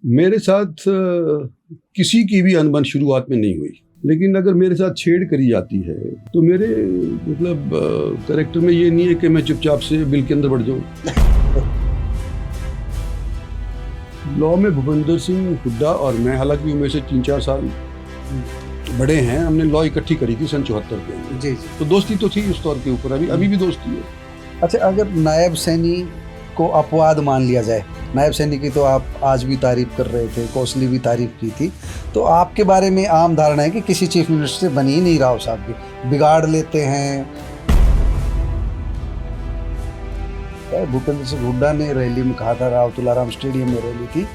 मेरे साथ किसी की भी अनबन शुरुआत में नहीं हुई, लेकिन अगर मेरे साथ छेड़ करी जाती है तो मेरे मतलब कैरेक्टर में ये नहीं है कि मैं चुपचाप से बिल के अंदर बढ़ जाऊं। लॉ में भूपेंद्र सिंह हुड्डा और मैं, हालांकि मेरे से 3-4 साल बड़े हैं, हमने लॉ इकट्ठी करी थी सन 74 के अंदर। जी। तो दोस्ती तो थी उस तौर के ऊपर, अभी भी दोस्ती है। अच्छा, अगर नायब सैनी को अपवाद मान लिया जाए, नायब सैनी की तो आप आज भी तारीफ कर रहे थे, कोसली भी तारीफ की थी, तो आपके बारे में आम धारणा है कि किसी चीफ मिनिस्टर से बन ही नहीं राव साहब की, बिगाड़ लेते हैं। भूपेंद्र सिंह हुड्डा ने रैली में कहा था, राव तुलाराम स्टेडियम में रैली थी,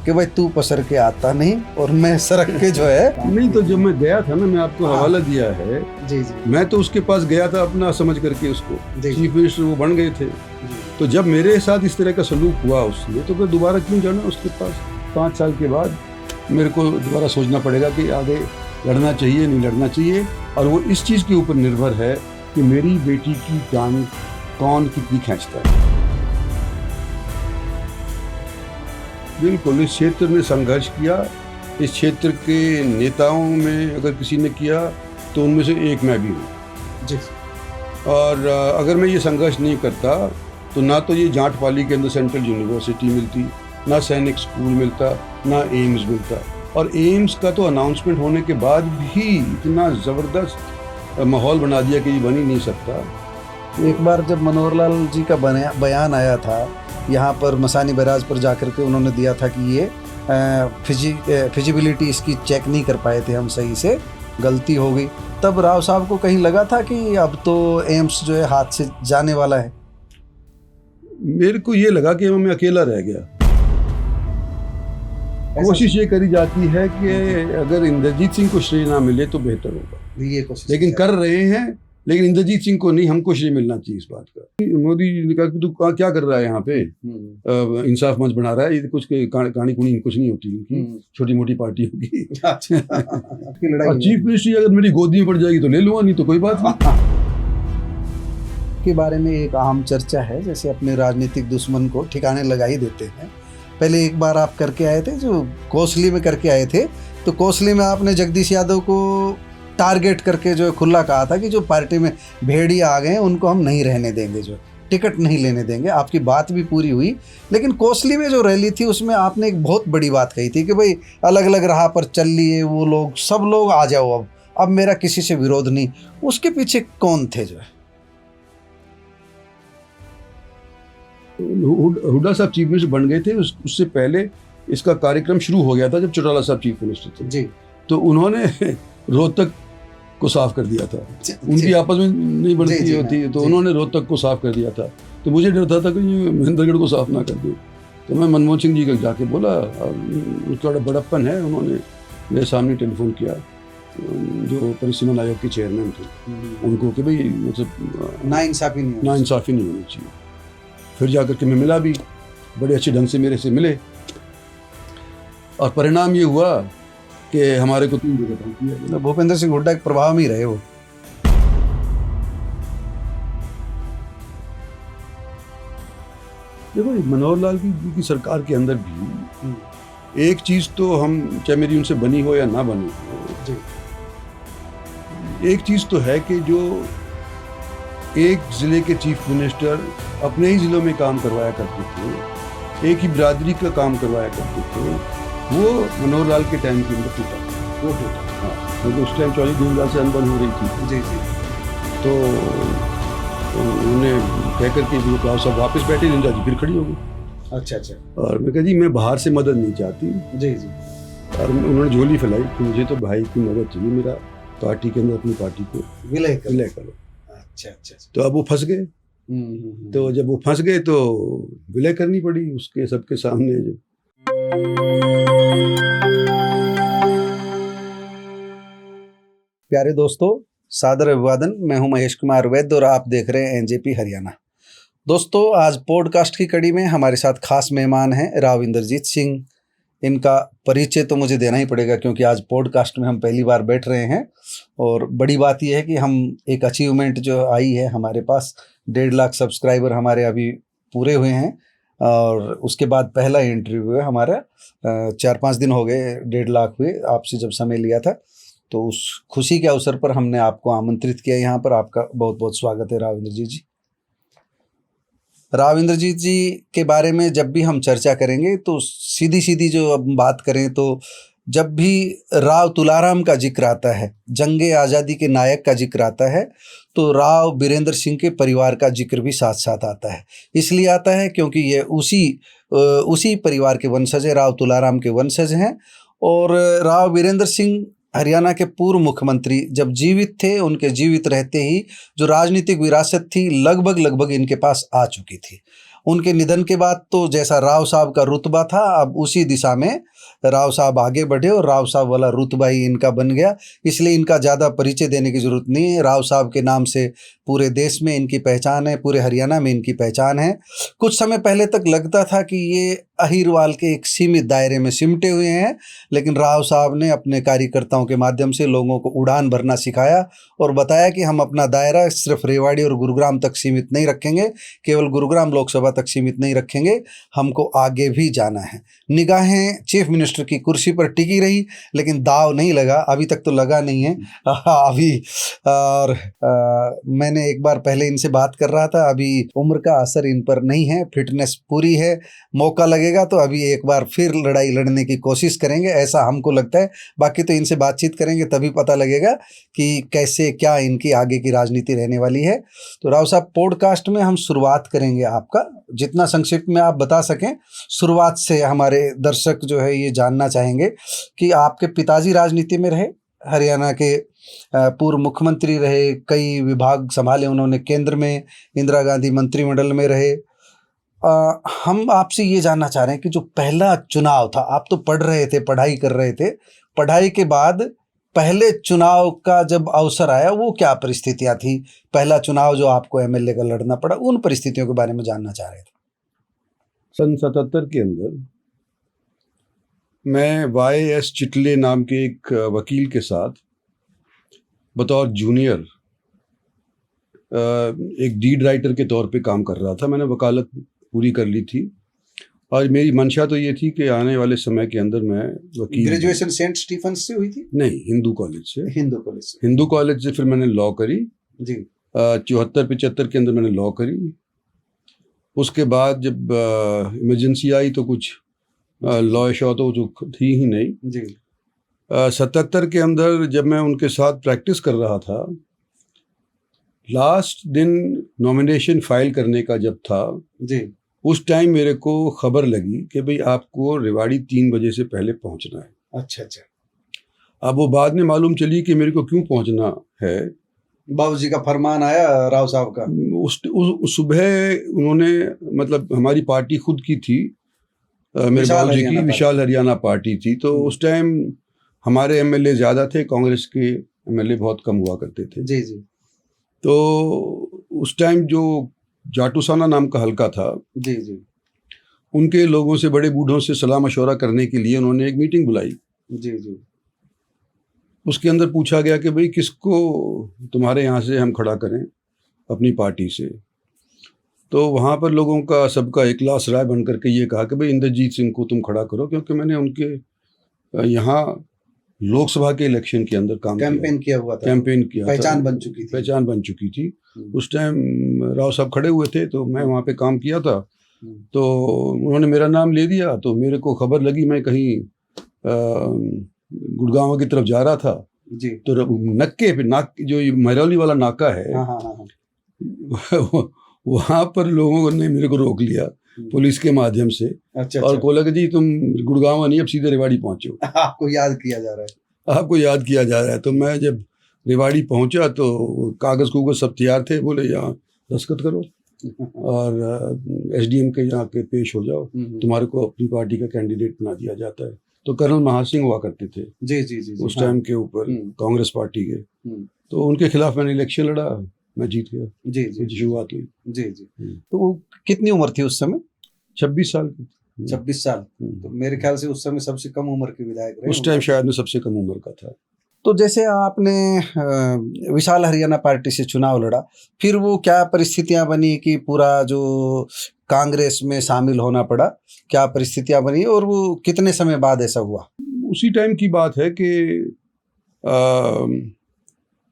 कि भाई तू पसर के आता नहीं और मैं सरक के जो है नहीं। तो जब मैं गया था ना, मैं आपको हवाला दिया है। जी। मैं तो उसके पास गया था अपना समझ करके, उसको चीफ मिनिस्टर वो बन गए थे। तो जब मेरे साथ इस तरह का सलूक हुआ उसने, तो मैं दोबारा क्यों जाना उसके पास। 5 साल के बाद मेरे को दोबारा सोचना पड़ेगा कि आगे लड़ना चाहिए नहीं लड़ना चाहिए, और वो इस चीज़ के ऊपर निर्भर है कि मेरी बेटी की जान कौन कितनी खींचता है। बिल्कुल, इस क्षेत्र ने संघर्ष किया, इस क्षेत्र के नेताओं में अगर किसी ने किया तो उनमें से एक मैं भी हूँ जी। और अगर मैं ये संघर्ष नहीं करता तो ना तो ये जाटपाली के अंदर सेंट्रल यूनिवर्सिटी मिलती, ना सैनिक स्कूल मिलता, ना एम्स मिलता। और एम्स का तो अनाउंसमेंट होने के बाद भी इतना ज़बरदस्त माहौल बना दिया कि ये बन ही नहीं सकता। एक बार जब मनोहर लाल जी का बयान आया था यहाँ पर मसानी बैराज पर जाकर के, उन्होंने दिया था कि ये फिजिबिलिटी इसकी चेक नहीं कर पाए थे हम सही से, गलती हो गई। तब राव साहब को कहीं लगा था कि अब तो एम्स जो है हाथ से जाने वाला है? मेरे को ये लगा कि मैं अकेला रह गया। कोशिश ये करी जाती है कि अगर इंद्रजीत सिंह को श्रेय ना मिले तो बेहतर होगा, ये कोशिश लेकिन कर रहे हैं। लेकिन इंद्रजीत सिंह को नहीं, हमको श्रेय मिलना चाहिए इस बात का। मोदी ने कहा कि तू क्या कर रहा है यहाँ पे, इंसाफ मंच बना रहा है, ये कुछ कहानी कुनी कुछ नहीं होती इनकी, छोटी मोटी पार्टी होगी। और चीफ मिनिस्ट्री अगर मेरी गोदी में पड़ जाएगी तो ले लूंगा, नहीं तो कोई बात नहीं। के बारे में एक आम चर्चा है, जैसे अपने राजनीतिक दुश्मन को ठिकाने लगा ही देते हैं। पहले एक बार आप करके आए थे, जो कोसली में करके आए थे, तो कोसली में आपने जगदीश यादव को टारगेट करके जो खुला कहा था कि जो पार्टी में भेड़िया आ गए उनको हम नहीं रहने देंगे, जो टिकट नहीं लेने देंगे। आपकी बात भी पूरी हुई, लेकिन कोसली में जो रैली थी उसमें आपने एक बहुत बड़ी बात कही थी कि भाई अलग अलग राह पर चल लिए वो लोग, सब लोग आ जाओ, अब मेरा किसी से विरोध नहीं। उसके पीछे कौन थे? जो है हुड्डा साहब चीफ मिनिस्टर बन गए थे, उससे पहले इसका कार्यक्रम शुरू हो गया था जब चौटाला साहब चीफ मिनिस्टर थे जी। तो उन्होंने रोहतक को साफ कर दिया था, उनकी आपस में नहीं बनती होती, तो उन्होंने रोहतक को साफ कर दिया था। तो मुझे डर था कि ये महेंद्रगढ़ को साफ ना कर दे। तो मैं मनमोहन सिंह जी को जाके बोला, उसका बड़प्पन है, उन्होंने मेरे सामने टेलीफोन किया जो परिसीमन आयोग के चेयरमैन थे उनको, कि भाई मतलब नाइंसाफ़ी नहीं होनी चाहिए। फिर जाकर के मैं मिला भी, बड़े अच्छे ढंग से मेरे से मिले, और परिणाम ये हुआ कि हमारे को 3 जगह तंग किया। भूपेंद्र सिंह हुड्डा के प्रभाव में ही रहे वो। देखो, मनोहर लाल की सरकार के अंदर भी एक चीज़ तो हम, चाहे मेरी उनसे बनी हो या ना बनी हो, एक चीज़ तो है कि जो एक ज़िले के चीफ मिनिस्टर अपने ही ज़िलों में काम करवाया करते थे, एक ही बिरादरी का काम करवाया करते थे, वो मनोहर लाल के टाइम के अंदर टूटा। वो टूटा, हाँ, क्योंकि उस टाइम 40 दिन से अनबन हो रही थी। जी। तो उन्होंने कह करके राव साहब वापस बैठे, निंजा जी फिर खड़ी हो गई। अच्छा। और मैं कहा जी मैं बाहर से मदद नहीं चाहती। जी। और उन्होंने झोली फैलाई कि मुझे तो भाई की मदद चाहिए, मेरा पार्टी के अंदर अपनी पार्टी को विलय करो। अच्छा। तो अब वो फंस गए। तो जब वो फंस गए तो विलय करनी पड़ी उसके सबके सामने। जो प्यारे दोस्तों, सादर अभिवादन। मैं हूं महेश कुमार वैद्य और आप देख रहे हैं एनजेपी हरियाणा। दोस्तों, आज पॉडकास्ट की कड़ी में हमारे साथ खास मेहमान हैं राव इंद्रजीत सिंह। इनका परिचय तो मुझे देना ही पड़ेगा क्योंकि आज पॉडकास्ट में हम पहली बार बैठ रहे हैं, और बड़ी बात यह है कि हम एक अचीवमेंट जो आई है हमारे पास, 1.5 लाख सब्सक्राइबर हमारे अभी पूरे हुए हैं। और उसके बाद पहला इंटरव्यू है हमारा। 4-5 दिन हो गए, 1.5 लाख हुए आपसे जब समय लिया था, तो उस खुशी के अवसर पर हमने आपको आमंत्रित किया यहाँ पर। आपका बहुत बहुत स्वागत है राव इंद्रजीत जी। राव इंद्रजीत जी के बारे में जब भी हम चर्चा करेंगे तो सीधी सीधी जो अब बात करें तो जब भी राव तुलाराम का जिक्र आता है, जंगे आज़ादी के नायक का जिक्र आता है, तो राव बीरेंद्र सिंह के परिवार का जिक्र भी साथ साथ आता है। इसलिए आता है क्योंकि ये उसी परिवार के वंशज है, राव तुलाराम के वंशज हैं। और राव बीरेंद्र सिंह हरियाणा के पूर्व मुख्यमंत्री जब जीवित थे, उनके जीवित रहते ही जो राजनीतिक विरासत थी लगभग इनके पास आ चुकी थी। उनके निधन के बाद तो जैसा राव साहब का रुतबा था, अब उसी दिशा में राव साहब आगे बढ़े और राव साहब वाला रुतबा ही इनका बन गया। इसलिए इनका ज़्यादा परिचय देने की ज़रूरत नहीं है। राव साहब के नाम से पूरे देश में इनकी पहचान है, पूरे हरियाणा में इनकी पहचान है। कुछ समय पहले तक लगता था कि ये अहीरवाल के एक सीमित दायरे में सिमटे हुए हैं, लेकिन राव साहब ने अपने कार्यकर्ताओं के माध्यम से लोगों को उड़ान भरना सिखाया और बताया कि हम अपना दायरा सिर्फ रेवाड़ी और गुरुग्राम तक सीमित नहीं रखेंगे, केवल गुरुग्राम लोकसभा तक सीमित नहीं रखेंगे, हमको आगे भी जाना है। निगाहें चीफ मिनिस्टर की कुर्सी पर टिकी रही, लेकिन दाव नहीं लगा, अभी तक तो लगा नहीं है अभी। और मैंने एक बार पहले इनसे बात कर रहा था, अभी उम्र का असर इन पर नहीं है, फिटनेस पूरी है। मौका लगेगा तो अभी एक बार फिर लड़ाई लड़ने की कोशिश करेंगे, ऐसा हमको लगता है। बाकी तो इनसे बातचीत करेंगे तभी पता लगेगा कि कैसे क्या इनकी आगे की राजनीति रहने वाली है। तो राव साहब, पॉडकास्ट में हम शुरुआत करेंगे आपका, जितना संक्षिप्त में आप बता सकें। शुरुआत से हमारे दर्शक जो है ये जानना चाहेंगे कि आपके पिताजी राजनीति में रहे, हरियाणा के पूर्व मुख्यमंत्री रहे, कई विभाग संभाले उन्होंने, केंद्र में इंदिरा गांधी मंत्रिमंडल में रहे। हम आपसे ये जानना चाह रहे हैं कि जो पहला चुनाव था, आप तो पढ़ रहे थे, पढ़ाई कर रहे थे, पढ़ाई के बाद पहले चुनाव का जब अवसर आया वो क्या परिस्थितियां थी? पहला चुनाव जो आपको एमएलए का लड़ना पड़ा, उन परिस्थितियों के बारे में जानना चाह रहे थे। सन 77 के अंदर मैं YS चिटले नाम के एक वकील के साथ बतौर जूनियर एक डीड राइटर के तौर पे काम कर रहा था। मैंने वकालत पूरी कर ली थी और मेरी मंशा तो ये थी कि आने वाले समय के अंदर मैं वकील। ग्रेजुएशन सेंट स्टीफेंस से हुई थी? नहीं, हिंदू कॉलेज से। हिंदू कॉलेज से फिर मैंने लॉ करी जी। 74-75 के अंदर मैंने लॉ करी। उसके बाद जब इमरजेंसी आई तो कुछ लॉ शॉ तो थी ही नहीं जी। 77 के अंदर जब मैं उनके साथ प्रैक्टिस कर रहा था, लास्ट दिन नॉमिनेशन फाइल करने का जब था जी, उस टाइम मेरे को खबर लगी कि भाई आपको रेवाड़ी 3 बजे से पहले पहुंचना है। अच्छा। अब वो बाद में मालूम चली कि मेरे को क्यों पहुंचना है। बाबूजी का फरमान आया राव साहब का। उस सुबह उन्होंने, मतलब हमारी पार्टी खुद की थी, मेरे बाबूजी की विशाल हरियाणा पार्टी थी, तो उस टाइम हमारे एमएलए ज़्यादा थे, कांग्रेस के एमएलए बहुत कम हुआ करते थे। जी जी। तो उस टाइम जो जाटूसाना नाम का हल्का था, जी जी, उनके लोगों से, बड़े बूढ़ों से सलाह मशवरा करने के लिए उन्होंने एक मीटिंग बुलाई। जी जी। उसके अंदर पूछा गया कि भाई किसको तुम्हारे यहाँ से हम खड़ा करें अपनी पार्टी से। तो वहाँ पर लोगों का सबका इखलास राय बन करके ये कहा कि भाई इंद्रजीत सिंह को तुम खड़ा करो, क्योंकि मैंने उनके यहाँ लोकसभा के इलेक्शन के अंदर कैंपेन किया हुआ था, कैंपेन किया, पहचान बन चुकी थी। उस टाइम राव साहब खड़े हुए थे, तो मैं वहाँ पे काम किया था, तो उन्होंने मेरा नाम ले दिया। तो मेरे को खबर लगी, मैं कहीं गुड़गांव की तरफ जा रहा था जी। तो नक्के पे, नाक जो महरौली वाला नाका है, वहाँ पर लोगों ने मेरे को रोक लिया पुलिस के माध्यम से। अच्छा। और बोला कि जी तुम गुड़गांव नहीं, अब सीधे रेवाड़ी पहुंचो। आपको याद किया जा रहा है। तो मैं जब रेवाड़ी पहुंचा तो कागज कुगज सब तैयार थे, बोले यहाँ दस्तखत करो और एसडीएम के यहाँ के पेश हो जाओ, तुम्हारे को अपनी पार्टी का कैंडिडेट बना दिया जाता है। तो कर्नल महासिंह हुआ करते थे जी जी जी, उस टाइम के ऊपर, कांग्रेस पार्टी के। तो उनके खिलाफ मैंने इलेक्शन लड़ा, मैं जीत गया। जी जी, शुरुआत हुई। जी जी। तो वो कितनी उम्र थी उस समय? 26 साल की। 26 साल। तो मेरे ख्याल से उस समय सबसे कम उम्र के विधायक रहे। उस टाइम शायद मैं सबसे कम उम्र का था। तो जैसे आपने विशाल हरियाणा पार्टी से चुनाव लड़ा, फिर वो क्या परिस्थितियां बनी कि पूरा जो कांग्रेस में शामिल होना पड़ा, क्या परिस्थितियां बनी और वो कितने समय बाद ऐसा हुआ? उसी टाइम की बात है कि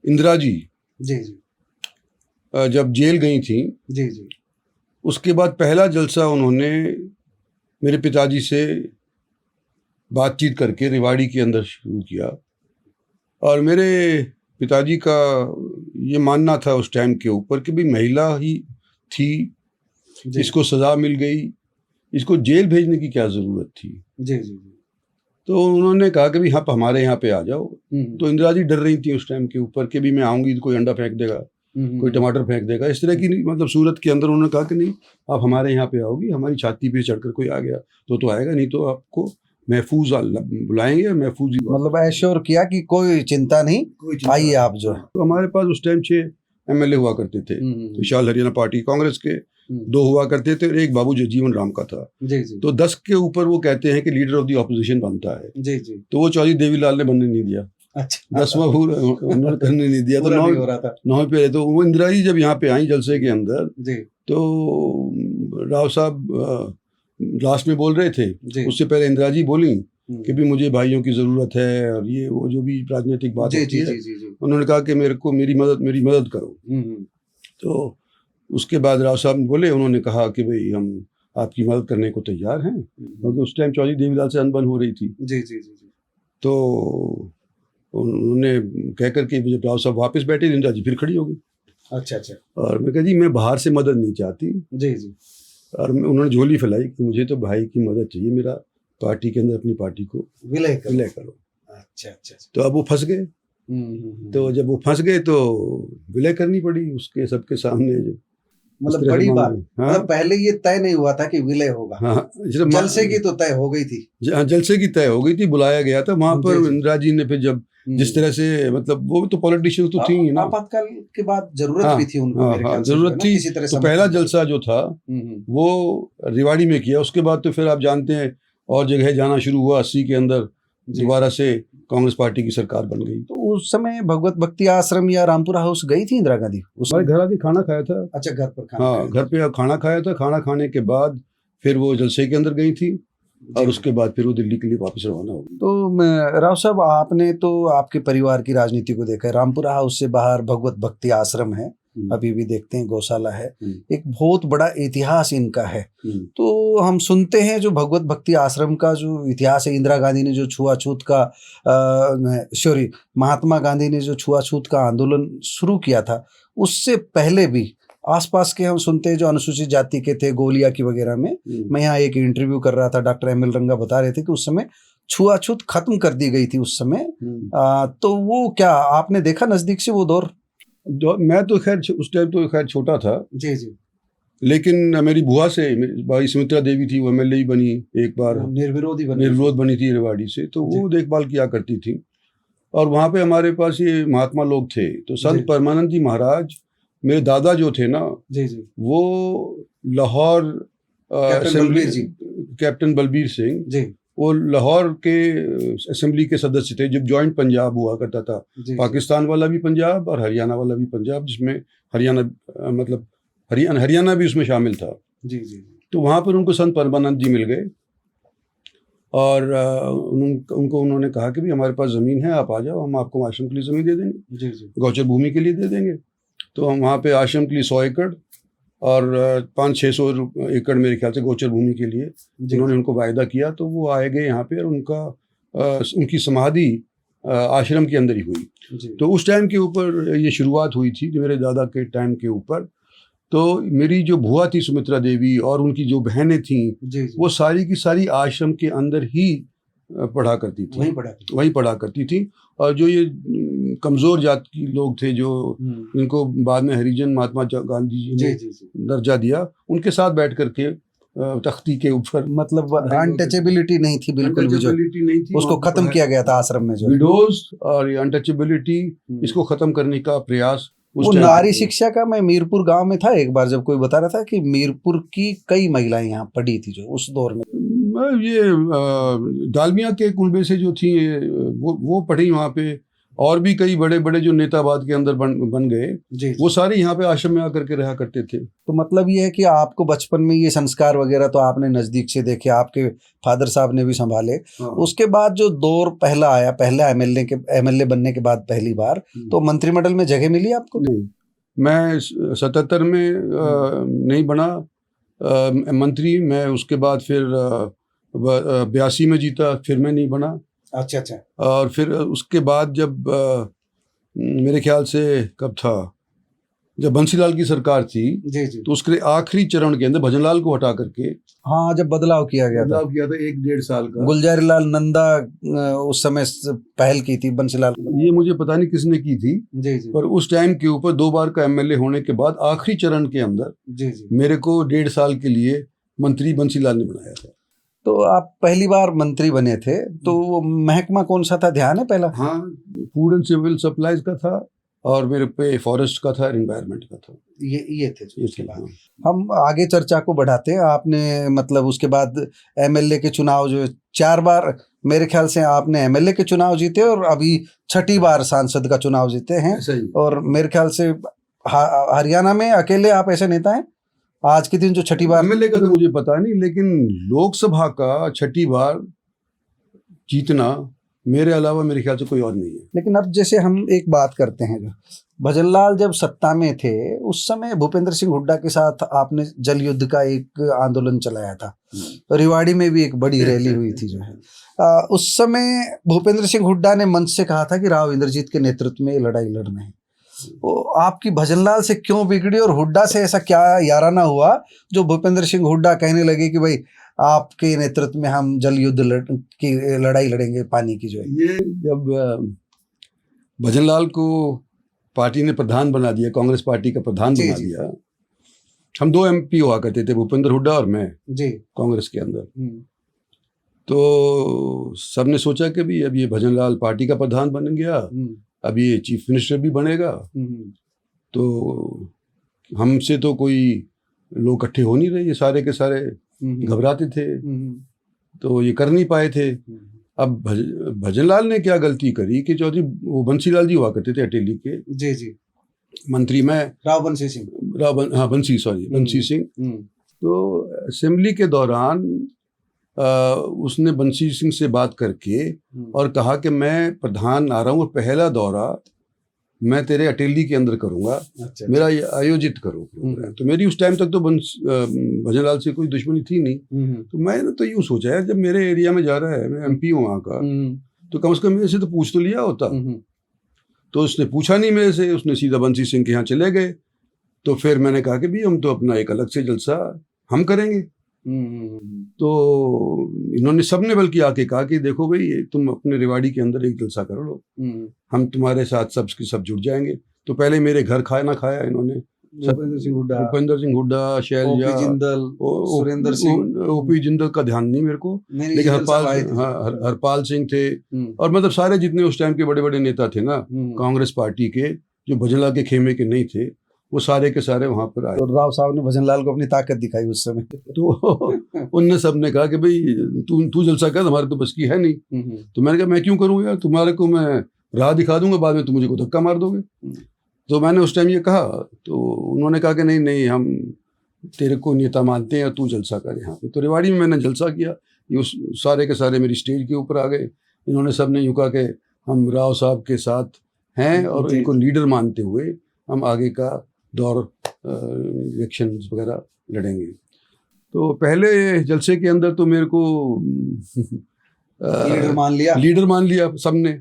इंदिरा जी जी जी जब जेल गई थी, जी जी उसके बाद पहला जलसा उन्होंने मेरे पिताजी से बातचीत करके रेवाड़ी के अंदर शुरू किया। और मेरे पिताजी का ये मानना था उस टाइम के ऊपर कि भाई महिला ही थी, जी इसको सज़ा मिल गई, इसको जेल भेजने की क्या ज़रूरत थी। जी जी जी तो उन्होंने कहा कि भाई हाँ हमारे यहाँ पे आ जाओ। तो इंदिरा जी डर रही थी उस टाइम के ऊपर कि भी मैं आऊँगी तो कोई अंडा फेंक देगा, कोई टमाटर फेंक देगा, इस तरह की मतलब सूरत के अंदर उन्होंने कहा कि नहीं आप हमारे यहाँ पे आओगी, हमारी छाती पे चढ़कर कोई आ गया तो आएगा, नहीं तो आपको महफूज बुलाएंगे, महफूज ही मतलब एश्योर किया कि कोई चिंता नहीं, आइए आप जो है। तो हमारे पास उस टाइम 6 MLA हुआ करते थे, विशाल हरियाणा पार्टी कांग्रेस के 2 हुआ करते थे और एक बाबू जगजीवन राम का था। जी जी तो 10 के ऊपर वो कहते हैं कि लीडर ऑफ द ऑपोजिशन बनता है। जी जी तो वो चौधरी देवीलाल ने बनने नहीं दिया, अच्छा 10वां उन्होंने करने नहीं दिया। तो पूरा नहीं हो रहा था। 9 पे तो वो इंदिरा जी जब यहाँ पे आई जलसे के अंदर, जी तो राव साहब लास्ट में बोल रहे थे, जी उससे पहले इंदिरा जी बोली कि भी मुझे भाइयों की ज़रूरत है और ये वो जो भी राजनीतिक बात जी होती जी है, जी जी उन्होंने कहा कि मेरे को मेरी मदद करो। तो उसके बाद राव साहब बोले, उन्होंने कहा कि भाई हम आपकी मदद करने को तैयार हैं, क्योंकि उस टाइम चौधरी देवीलाल से अनबन हो रही थी। जी जी जी जी तो उन्होंने कह करके जब राव साहब वापस बैठे, इंदिरा जी फिर खड़ी हो गई। अच्छा अच्छा और मैं कहा जी मैं बाहर से मदद नहीं चाहती। जी जी और उन्होंने झोली फैलाई कि मुझे तो भाई की मदद चाहिए, मेरा पार्टी के अंदर अपनी पार्टी को विलय करो। अच्छा अच्छा तो अब वो फंस गए। तो जब वो फंस गए तो विलय करनी पड़ी उसके सबके सामने। जो मतलब बड़ी बात, हाँ मतलब पहले ये तय नहीं हुआ था कि विलय होगा। हाँ, जलसे की तो तय हो गई थी। जलसे की तय हो गई थी, बुलाया गया था वहां पर। जी, जी। इंदिरा जी ने फिर जब जिस तरह से मतलब वो तो पॉलिटिशियन तो थी ही ना, आपातकाल के बाद जरूरत भी थी उनको, मेरे ख्याल से जरूरत थी। किसी तरह तो पहला जलसा जो था वो रेवाड़ी में किया। उसके बाद तो फिर आप जानते हैं और जगह जाना शुरू हुआ। 80 के अंदर दोबारा से कांग्रेस पार्टी की सरकार बन गई। तो उस समय भगवत भक्ति आश्रम या रामपुरा हाउस गई थी इंदिरा गांधी? हमारे घर आके खाना खाया था। अच्छा, घर पर खाना हाँ, घर पे खाना खाया था। खाना खाने के बाद फिर वो जलसे के अंदर गई थी और उसके बाद फिर वो दिल्ली के लिए वापस रवाना हो गई। तो राव साहब, आपने तो आपके परिवार की राजनीति को देखा है। रामपुरा हाउस से बाहर भगवत भक्ति आश्रम है, अभी भी देखते हैं, गौशाला है, एक बहुत बड़ा इतिहास इनका है। तो हम सुनते हैं जो भगवत भक्ति आश्रम का जो इतिहास है, इंदिरा गांधी ने जो छुआछूत का महात्मा गांधी ने जो छुआछूत का आंदोलन शुरू किया था, उससे पहले भी आसपास के हम सुनते हैं जो अनुसूचित जाति के थे, गोलिया की वगैरह में। मैं यहाँ एक इंटरव्यू कर रहा था, डॉक्टर ML रंगा बता रहे थे कि उस समय छुआछूत खत्म कर दी गई थी उस समय। तो वो क्या आपने देखा नजदीक से वो दौर? मैं तो खैर उस टाइम तो खैर छोटा था। जी जी। लेकिन मेरी बुआ से, मेरी भाई सुमित्रा देवी थी, वो MLA बनी एक बार, निर्विरोध बनी थी रेवाड़ी से। तो वो देखभाल किया करती थी। और वहाँ पे हमारे पास ये महात्मा लोग थे। तो संत परमानंद जी महाराज, मेरे दादा जो थे ना, वो लाहौर कैप्टन बलबीर सिंह जी, वो लाहौर के असेंबली के सदस्य थे जब जॉइंट पंजाब हुआ करता था। पाकिस्तान वाला भी पंजाब और हरियाणा वाला भी पंजाब, जिसमें हरियाणा मतलब हरियाणा भी उसमें शामिल था। जी जी। तो वहाँ पर उनको संत परमानंद जी मिल गए और उनको उन्होंने कहा कि भी हमारे पास ज़मीन है, आप आ जाओ, हम आपको आश्रम के लिए ज़मीन दे देंगे, जी जी, गौचर भूमि के लिए दे देंगे। तो हम वहाँ पे आश्रम के लिए 100 एकड़ और 500-600 एकड़ मेरे ख्याल से गोचर भूमि के लिए जिन्होंने उनको वायदा किया। तो वो आए गए यहाँ पे और उनकी समाधि आश्रम के अंदर ही हुई। तो उस टाइम के ऊपर ये शुरुआत हुई थी जो मेरे दादा के टाइम के ऊपर। तो मेरी जो बुआ थी सुमित्रा देवी और उनकी जो बहनें थीं, वो सारी की सारी आश्रम के अंदर ही पढ़ा करती थी, वहीं पढ़ा करती थी। और जो ये कमज़ोर जात के लोग थे, जो इनको बाद में हरिजन महात्मा गांधी जी ने दर्जा दिया, उनके साथ बैठ करके तख्ती के ऊपर, मतलब अनटचेबिलिटी नहीं थी, बिल्कुल भी नहीं थी, उसको खत्म किया गया था आश्रम में। जो विडोज और अनटचेबिलिटी, इसको खत्म करने का प्रयास। वो नारी शिक्षा का, मैं मीरपुर गांव में था एक बार, जब कोई बता रहा था कि मीरपुर की कई महिलाएं यहाँ पढ़ी थी जो उस दौर में। ये दालमिया के कुनबे से जो थी वो पढ़ी वहाँ पे। और भी कई बड़े बड़े जो नेतावाद के अंदर बन गए, जी वो सारे यहाँ पे आश्रम में आकर के रहा करते थे। तो मतलब ये है कि आपको बचपन में ये संस्कार वगैरह तो आपने नजदीक से देखे, आपके फादर साहब ने भी संभाले। हाँ। उसके बाद जो दौर पहला आया, पहला एमएलए बनने के बाद पहली बार, तो मंत्रिमंडल में जगह मिली आपको? नहीं, मैं 77 में नहीं बना मंत्री। मैं उसके बाद फिर 82 में जीता, फिर मैं नहीं बना। अच्छा अच्छा। और फिर उसके बाद जब मेरे ख्याल से कब था, जब बंसीलाल की सरकार थी, जी जी, तो उसके आखिरी चरण के अंदर भजनलाल को हटा करके हाँ, जब बदलाव किया गया था, बदलाव किया था 1-1.5 साल का। गुलजार लाल नंदा उस समय पहल की थी बंसीलाल को। ये मुझे पता नहीं किसने की थी, जी जी, पर उस टाइम के ऊपर 2 बार का एमएलए होने के बाद आखिरी चरण के अंदर जी जी, मेरे को 1.5 साल के लिए मंत्री बंसीलाल ने बनाया था। तो आप पहली बार मंत्री बने थे, तो वो महकमा कौन सा था, ध्यान है पहला? हाँ, फूड एंड सिविल सप्लाईज का था और मेरे पे फॉरेस्ट का था, एनवायरनमेंट का था। ये थे जो ये उसके थे, बाद। हाँ। हम आगे चर्चा को बढ़ाते हैं। आपने मतलब उसके बाद एमएलए के चुनाव जो 4 बार मेरे ख्याल से आपने एमएलए के चुनाव जीते, और अभी 6ठी बार सांसद का चुनाव जीते हैं। ऐसा ही। और मेरे ख्याल से हरियाणा में अकेले आप ऐसे नेता हैं आज के दिन जो 6ठी बार। एमएलए का तो मुझे पता नहीं, लेकिन लोकसभा का 6ठी बार जीतना मेरे अलावा मेरे ख्याल से कोई और नहीं है। लेकिन अब जैसे हम एक बात करते हैं, जो भजनलाल जब सत्ता में थे उस समय भूपेंद्र सिंह हुड्डा के साथ आपने जल युद्ध का एक आंदोलन चलाया था, रिवाड़ी में भी एक बड़ी रैली हुई थी जो है। उस समय भूपेंद्र सिंह हुड्डा ने मंच से कहा था कि राव इंद्रजीत के नेतृत्व में ये लड़ाई लड़ना है। वो आपकी भजनलाल से क्यों बिगड़ी, और हुड्डा से ऐसा क्या याराना हुआ जो भूपेंद्र सिंह हुड्डा कहने लगे कि भाई आपके नेतृत्व में हम जल युद्ध की लड़ाई लड़ेंगे पानी की जो है? ये जब भजनलाल को पार्टी ने प्रधान बना दिया, कांग्रेस पार्टी का प्रधान जी, बना जी। दिया, हम 2 एमपी हुआ करते थे, भूपेंद्र हुड्डा और मैं, जी। कांग्रेस के अंदर। तो सबने सोचा कि भी अब ये भजनलाल पार्टी का प्रधान बन गया, अब ये चीफ मिनिस्टर भी बनेगा, तो हमसे तो कोई लोग इकट्ठे हो नहीं रहे, ये सारे के सारे घबराते थे, तो ये कर नहीं पाए थे। अब भजनलाल ने क्या गलती करी कि चौधरी वो बंसीलाल जी हुआ करते थे अटेली के, जी जी, मंत्री में बंसी सिंह। बंसी सिंह। तो असेंबली के दौरान उसने बंसी सिंह से बात करके और कहा कि मैं प्रधान आ रहा हूँ और पहला दौरा मैं तेरे अटेली के अंदर करूँगा, अच्छा, मेरा ये आयोजित करो। तो मेरी उस टाइम तक तो भजनलाल से कोई दुश्मनी थी नहीं, तो मैंने तो यूँ सोचा यार जब मेरे एरिया में जा रहा है, मैं एमपी हूँ वहाँ का, तो कम से कम मेरे से तो पूछ तो लिया होता। तो उसने पूछा नहीं मेरे से, उसने सीधा बंसी सिंह के यहाँ चले गए। तो फिर मैंने कहा कि भाई हम तो अपना एक अलग से जलसा हम करेंगे। तो इन्होंने सबने बल्कि आके कहा कि देखो भाई तुम अपने रेवाड़ी के अंदर एक जलसा कर लो, हम तुम्हारे साथ सब जुड़ जाएंगे। तो पहले मेरे घर खाना खाया इन्होंने, भूपेंद्र सिंह हुड्डा, शैलजा, सुरेंद्र सिंह, ओपी जिंदल का ध्यान नहीं मेरे को, लेकिन हरपाल सिंह थे, और मतलब सारे जितने उस टाइम के बड़े बड़े नेता थे ना कांग्रेस पार्टी के, जो भजनलाल के खेमे के नहीं थे, वो सारे के सारे वहां पर आए। तो राव साहब ने भजनलाल को अपनी ताकत दिखाई उस समय। तो उनने सबने कहा कि भाई तू जलसा कर, हमारे तो बस की है नहीं। तो मैंने कहा मैं क्यों करूँ यार, तुम्हारे को मैं राह दिखा दूंगा, बाद में तुम मुझे को धक्का मार दोगे। तो मैंने उस टाइम ये कहा, तो उन्होंने कहा कि नहीं नहीं हम तेरे को नेता मानते हैं, तू जलसा कर यहाँ पे। तो रेवाड़ी में मैंने जलसा किया, ये सारे के सारे मेरी स्टेज के ऊपर आ गए। इन्होंने सबने यूँ कहा कि हम राव साहब के साथ हैं और इनको लीडर मानते हुए हम आगे का दौर इलेक्शन वगैरह लड़ेंगे। तो पहले जलसे के अंदर तो मेरे को लीडर मान लिया सबने।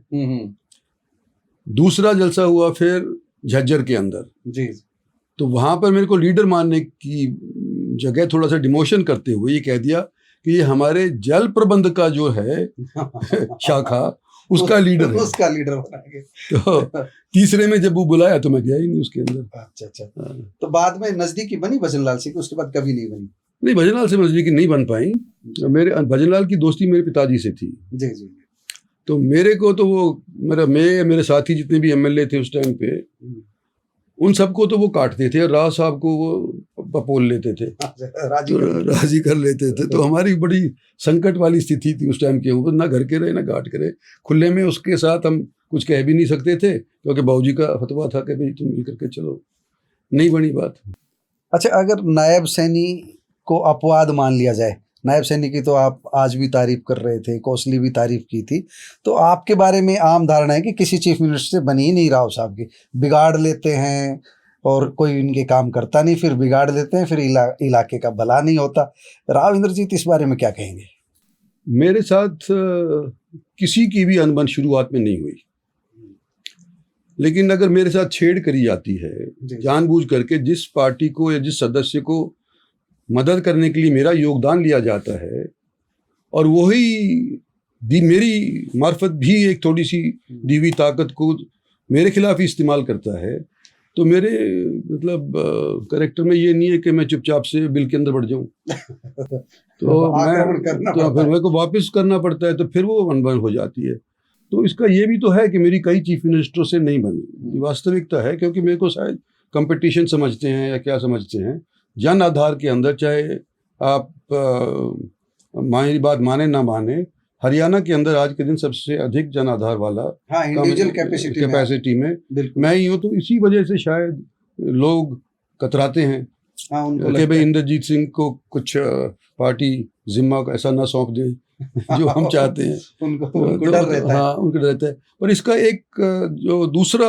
दूसरा जलसा हुआ फिर झज्जर के अंदर जी, तो वहाँ पर मेरे को लीडर मानने की जगह थोड़ा सा डिमोशन करते हुए ये कह दिया कि ये हमारे जल प्रबंध का जो है शाखा उसका लीडर है, उसका लीडर बनाएंगे। तो तीसरे में जब वो बुलाया तो मैं गया ही नहीं उसके अंदर। अच्छा। तो बाद में नजदीकी बनी भजनलाल से, उसके बाद कभी नहीं बनी? नहीं, भजनलाल से नजदीकी नहीं बन पाई। मेरे भजनलाल की दोस्ती मेरे पिताजी से थी। जी जी। तो मेरे को तो वो मेरे साथी जितने भी एमएलए थे उस टाइम पे, उन सबको तो वो काटते थे, और राव साहब को वो पपोल लेते थे, राजी तो राजी कर लेते थे। तो हमारी बड़ी संकट वाली स्थिति थी उस टाइम के ऊपर, ना घर के रहे ना घाट के रहे, खुले में उसके साथ हम कुछ कह भी नहीं सकते थे, क्योंकि बाबूजी का फतवा था कि भाई तुम मिल करके चलो, नहीं बनी बात। अच्छा, अगर नायब सैनी को अपवाद मान लिया जाए, नायब सैनी की तो आप आज भी तारीफ कर रहे थे, कोसली भी तारीफ की थी, तो आपके बारे में आम धारणा है कि किसी चीफ मिनिस्टर से बन ही नहीं राव साहब की, बिगाड़ लेते हैं और कोई इनके काम करता नहीं, फिर बिगाड़ देते हैं, फिर इलाके का भला नहीं होता। राव इंद्रजीत इस बारे में क्या कहेंगे? मेरे साथ किसी की भी अनबन शुरुआत में नहीं हुई, लेकिन अगर मेरे साथ छेड़ करी जाती है जानबूझ करके, जिस पार्टी को या जिस सदस्य को मदद करने के लिए मेरा योगदान लिया जाता है और वही मेरी मार्फत भी एक थोड़ी सी दी हुई ताकत को मेरे खिलाफ ही इस्तेमाल करता है, तो मेरे मतलब कैरेक्टर में ये नहीं है कि मैं चुपचाप से बिल के अंदर बढ़ जाऊं। तो फिर मेरे को वापस करना पड़ता है, तो फिर वो अनबन हो जाती है। तो इसका ये भी तो है कि मेरी कई चीफ मिनिस्टरों से नहीं बनी, वास्तविकता है, क्योंकि मेरे को शायद कंपटीशन समझते हैं या क्या समझते हैं, जन आधार के अंदर, चाहे आप मेरी बात माने ना माने, हरियाणा के अंदर आज के दिन सबसे अधिक जन आधार वाला इंडिविजुअल कैपेसिटी में मैं ही हूँ। तो इसी वजह से शायद लोग कतराते हैं कि भाई इंद्रजीत सिंह को कुछ पार्टी जिम्मा को ऐसा ना सौंप दे जो हम चाहते हैं। उनको डर रहता है। हाँ, उनको डर रहता है। पर इसका एक जो दूसरा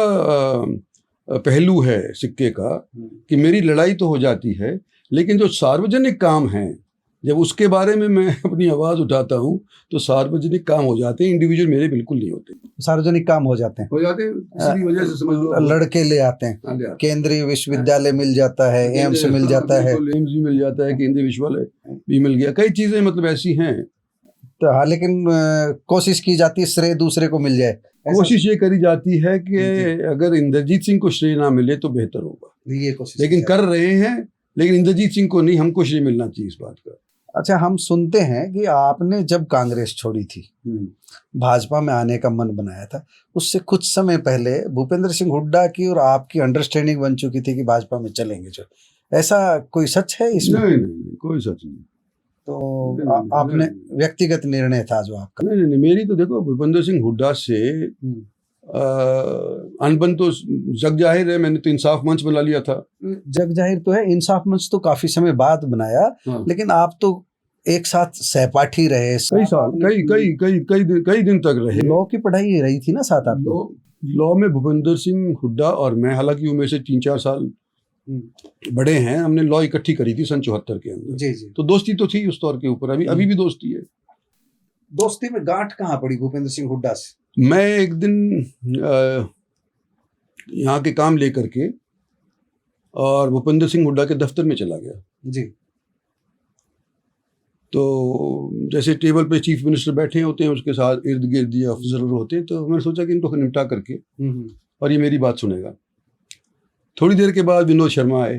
पहलू है सिक्के का, कि मेरी लड़ाई तो हो जाती है, लेकिन जो सार्वजनिक काम है, जब उसके बारे में मैं अपनी आवाज़ उठाता हूँ तो सार्वजनिक काम हो जाते हैं, इंडिविजुअल मेरे बिल्कुल नहीं होते। सार्वजनिक काम हो जाते हैं इसी वजह से समझ लो, लड़के ले आते हैं, केंद्रीय विश्वविद्यालय मिल जाता है, एम्स मिल जाता है, एम्स भी मिल जाता है, केंद्रीय विश्वविद्यालय भी मिल गया, कई चीज़ें मतलब ऐसी हैं। तो हाँ, लेकिन कोशिश की जाती है श्रेय दूसरे को मिल जाए। कोशिश ये करी जाती है कि अगर इंद्रजीत सिंह को श्रेय ना मिले तो बेहतर होगा, ये कोशिश लेकिन कर रहे हैं, लेकिन इंद्रजीत सिंह को नहीं, हमको श्रेय मिलना चाहिए इस बात का। अच्छा, हम सुनते हैं कि आपने जब कांग्रेस छोड़ी थी, भाजपा में आने का मन बनाया था, उससे कुछ समय पहले भूपेंद्र सिंह हुड्डा की और आपकी अंडरस्टैंडिंग बन चुकी थी कि भाजपा में चलेंगे, जो ऐसा कोई सच है इसमें? नहीं, कोई सच नहीं। तो आपने व्यक्तिगत निर्णय था जो आपका? नहीं, मेरी तो देखो भूपेंद्र सिंह हुड्डा से अनबन तो जग जाहिर है, मैंने तो इंसाफ मंच बना लिया था। जग जाहिर तो है, इंसाफ मंच तो काफी समय बाद बनाया, लेकिन आप तो एक साथ सहपाठी रहे, कई साल, कई दिन तक रहे। लॉ की पढ़ाई रही थी ना साथ आप? लॉ में भूपेंद्र सिंह हुड्डा और मैं, हालांकि वो मेरे से 3-4 साल बड़े हैं, हमने लॉ इकट्ठी करी थी सन 74 के अंदर। जी। तो दोस्ती तो थी उस तौर के ऊपर, अभी भी दोस्ती है। दोस्ती में गांठ कहाँ पड़ी भूपेंद्र सिंह हुड्डा से? मैं एक दिन यहाँ के काम लेकर के और भूपेंद्र सिंह हुड्डा के दफ्तर में चला गया जी। तो जैसे टेबल पे चीफ मिनिस्टर बैठे होते हैं, उसके साथ इर्द गिर्द ये अफसर होते हैं, तो मैंने सोचा कि इनको निपटा करके और ये मेरी बात सुनेगा। थोड़ी देर के बाद विनोद शर्मा आए,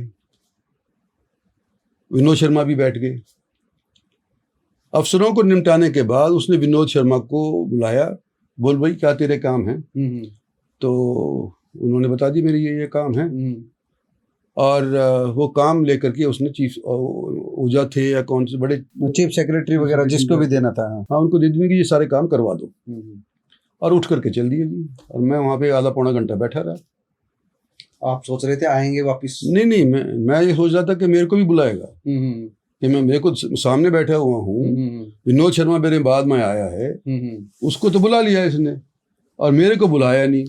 विनोद शर्मा भी बैठ गए। अफसरों को निपटाने के बाद उसने विनोद शर्मा को बुलाया, बोल भाई क्या तेरे काम है? तो उन्होंने बता दी मेरी ये काम है, और वो काम लेकर के उसने चीफ ओझा थे या कौन से बड़े चीफ सेक्रेटरी वगैरह जिसको भी देना था, हाँ, उनको दे देने की ये सारे काम करवा दो, और उठ करके चल दिए जी। और मैं वहाँ पे आधा पौना घंटा बैठा रहा। आप सोच रहे थे आएंगे वापस? नहीं, मैं ये सोच रहा था कि मेरे को भी बुलाएगा, कि मैं मेरे को सामने बैठा हुआ हूँ, विनोद शर्मा मेरे बाद में आया है, उसको तो बुला लिया इसने और मेरे को बुलाया नहीं।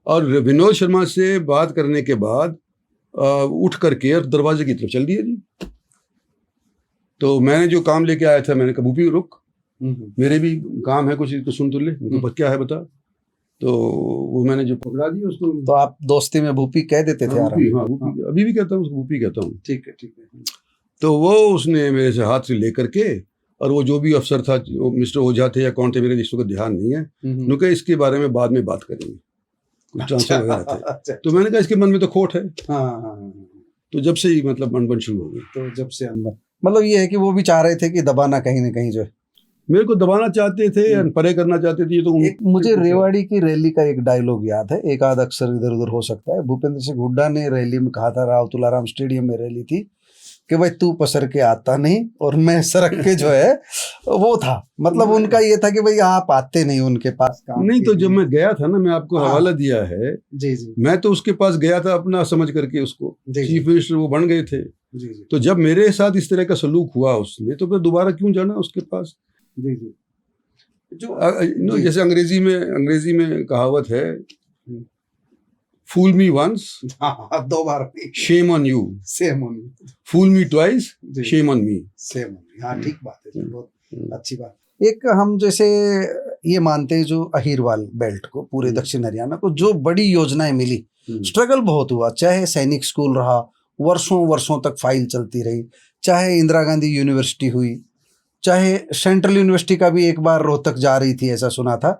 और विनोद शर्मा से बात करने के बाद उठ करके और दरवाजे की तरफ चल दिया जी। तो मैंने जो काम लेके आया था, मैंने कहा भूपी रुक, मेरे भी काम है कुछ, तो सुन तो ले। क्या है बता? तो वो मैंने जो पकड़ा दिया उसको। तो आप दोस्ती में भूपी कह देते थे? हाँ, भूपी, अभी भी कहता हूँ उसको, भूपी कहता हूँ। ठीक है। तो वो उसने मेरे से हाथ से लेकर के, और वो जो भी अफसर था, वो मिस्टर ओझा थे या कौन थे, मेरे जिसको ध्यान नहीं है, उन्होंने इसके बारे में बाद में बात करेंगे, कुछ ट्रांसफर वगैरह थे। तो मैंने कहा इसके मन में तो खोट है। तो जब से ही मतलब अनबन शुरू हो गई। तो जब से अनबन मतलब ये है कि वो भी चाह रहे थे कि दबाना कहीं ना कहीं, जो है मेरे को दबाना चाहते थे या परे करना चाहते थे। तो एक मुझे रेवाड़ी की रैली का एक डायलॉग याद है, एक आध अक्सर इधर उधर हो सकता है। भूपेंद्र सिंह हुड्डा ने रैली में कहा था, राव तुलाराम स्टेडियम में रैली थी, कि भाई तू पसर के आता नहीं और मैं सरक के जो है वो था, मतलब उनका ये था कि भाई आप आते नहीं उनके पास काम नहीं, के तो जब लिए। मैं गया था ना, मैं आपको हाँ। हवाला दिया है, जी जी मैं तो उसके पास गया था अपना समझ करके, उसको जी चीफ मिनिस्टर वो बन गए थे। जी जी तो जब मेरे साथ इस तरह का सलूक हुआ उसने, तो फिर दोबारा क्यों जाना उसके पास? जी जी जो जी। जैसे अंग्रेजी में कहावत है, फूल मी वंस हाँ, 2 बार शेम ऑन यू, सेम होनी। फूल मी ट्वाइस जी शेम ऑन मी। सेम होनी, हाँ ठीक बात है जी, बहुत अच्छी बात। एक हम जैसे ये मानते हैं जो अहीरवाल बेल्ट को, पूरे दक्षिण हरियाणा को जो बड़ी योजनाएं मिली, स्ट्रगल बहुत हुआ, चाहे सैनिक स्कूल रहा, वर्षों वर्षों तक फाइल चलती रही, चाहे इंदिरा गांधी यूनिवर्सिटी हुई, चाहे सेंट्रल यूनिवर्सिटी का भी एक बार रोहतक जा रही थी ऐसा सुना था,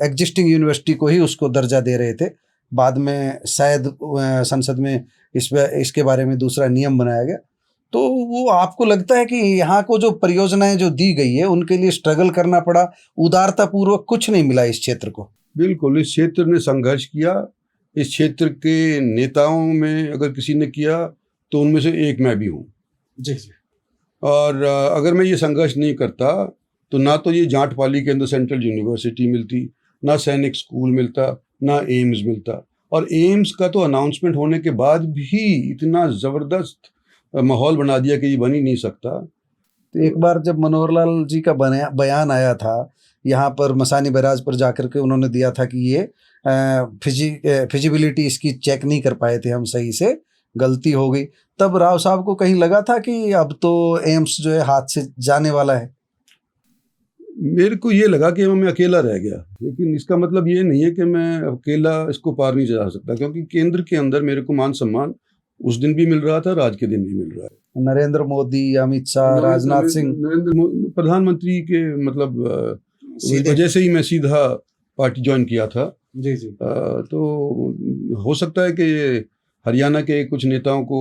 एग्जिस्टिंग यूनिवर्सिटी को ही उसको दर्जा दे रहे थे, बाद में शायद संसद में इसके बारे में दूसरा नियम बनाया गया। तो वो आपको लगता है कि यहाँ को जो परियोजनाएं जो दी गई है उनके लिए स्ट्रगल करना पड़ा, उदारता पूर्वक कुछ नहीं मिला इस क्षेत्र को? बिल्कुल, इस क्षेत्र ने संघर्ष किया। इस क्षेत्र के नेताओं में अगर किसी ने किया तो उनमें से एक मैं भी हूँ। जी जी और अगर मैं ये संघर्ष नहीं करता तो ना तो ये जाटपाली के अंदर सेंट्रल यूनिवर्सिटी मिलती, ना सैनिक स्कूल मिलता, ना एम्स मिलता। और एम्स का तो अनाउंसमेंट होने के बाद भी इतना ज़बरदस्त माहौल बना दिया कि ये बन ही नहीं सकता। तो एक बार जब मनोहर लाल जी का बयान आया था यहाँ पर मसानी बैराज पर जाकर के, उन्होंने दिया था कि ये फिजिबिलिटी इसकी चेक नहीं कर पाए थे हम सही से, गलती हो गई, तब राव साहब को कहीं लगा था कि अब तो एम्स जो है हाथ से जाने वाला है? मेरे को ये लगा कि मैं अकेला रह गया, लेकिन इसका मतलब ये नहीं है कि मैं अकेला इसको पार नहीं चढ़ा सकता, क्योंकि केंद्र के अंदर मेरे को मान सम्मान उस दिन भी मिल रहा था, आज के दिन भी मिल रहा है। नरेंद्र मोदी, अमित शाह, राजनाथ सिंह, प्रधानमंत्री के मतलब वजह से ही मैं सीधा पार्टी ज्वाइन किया था। जी जी तो हो सकता है कि हरियाणा के कुछ नेताओं को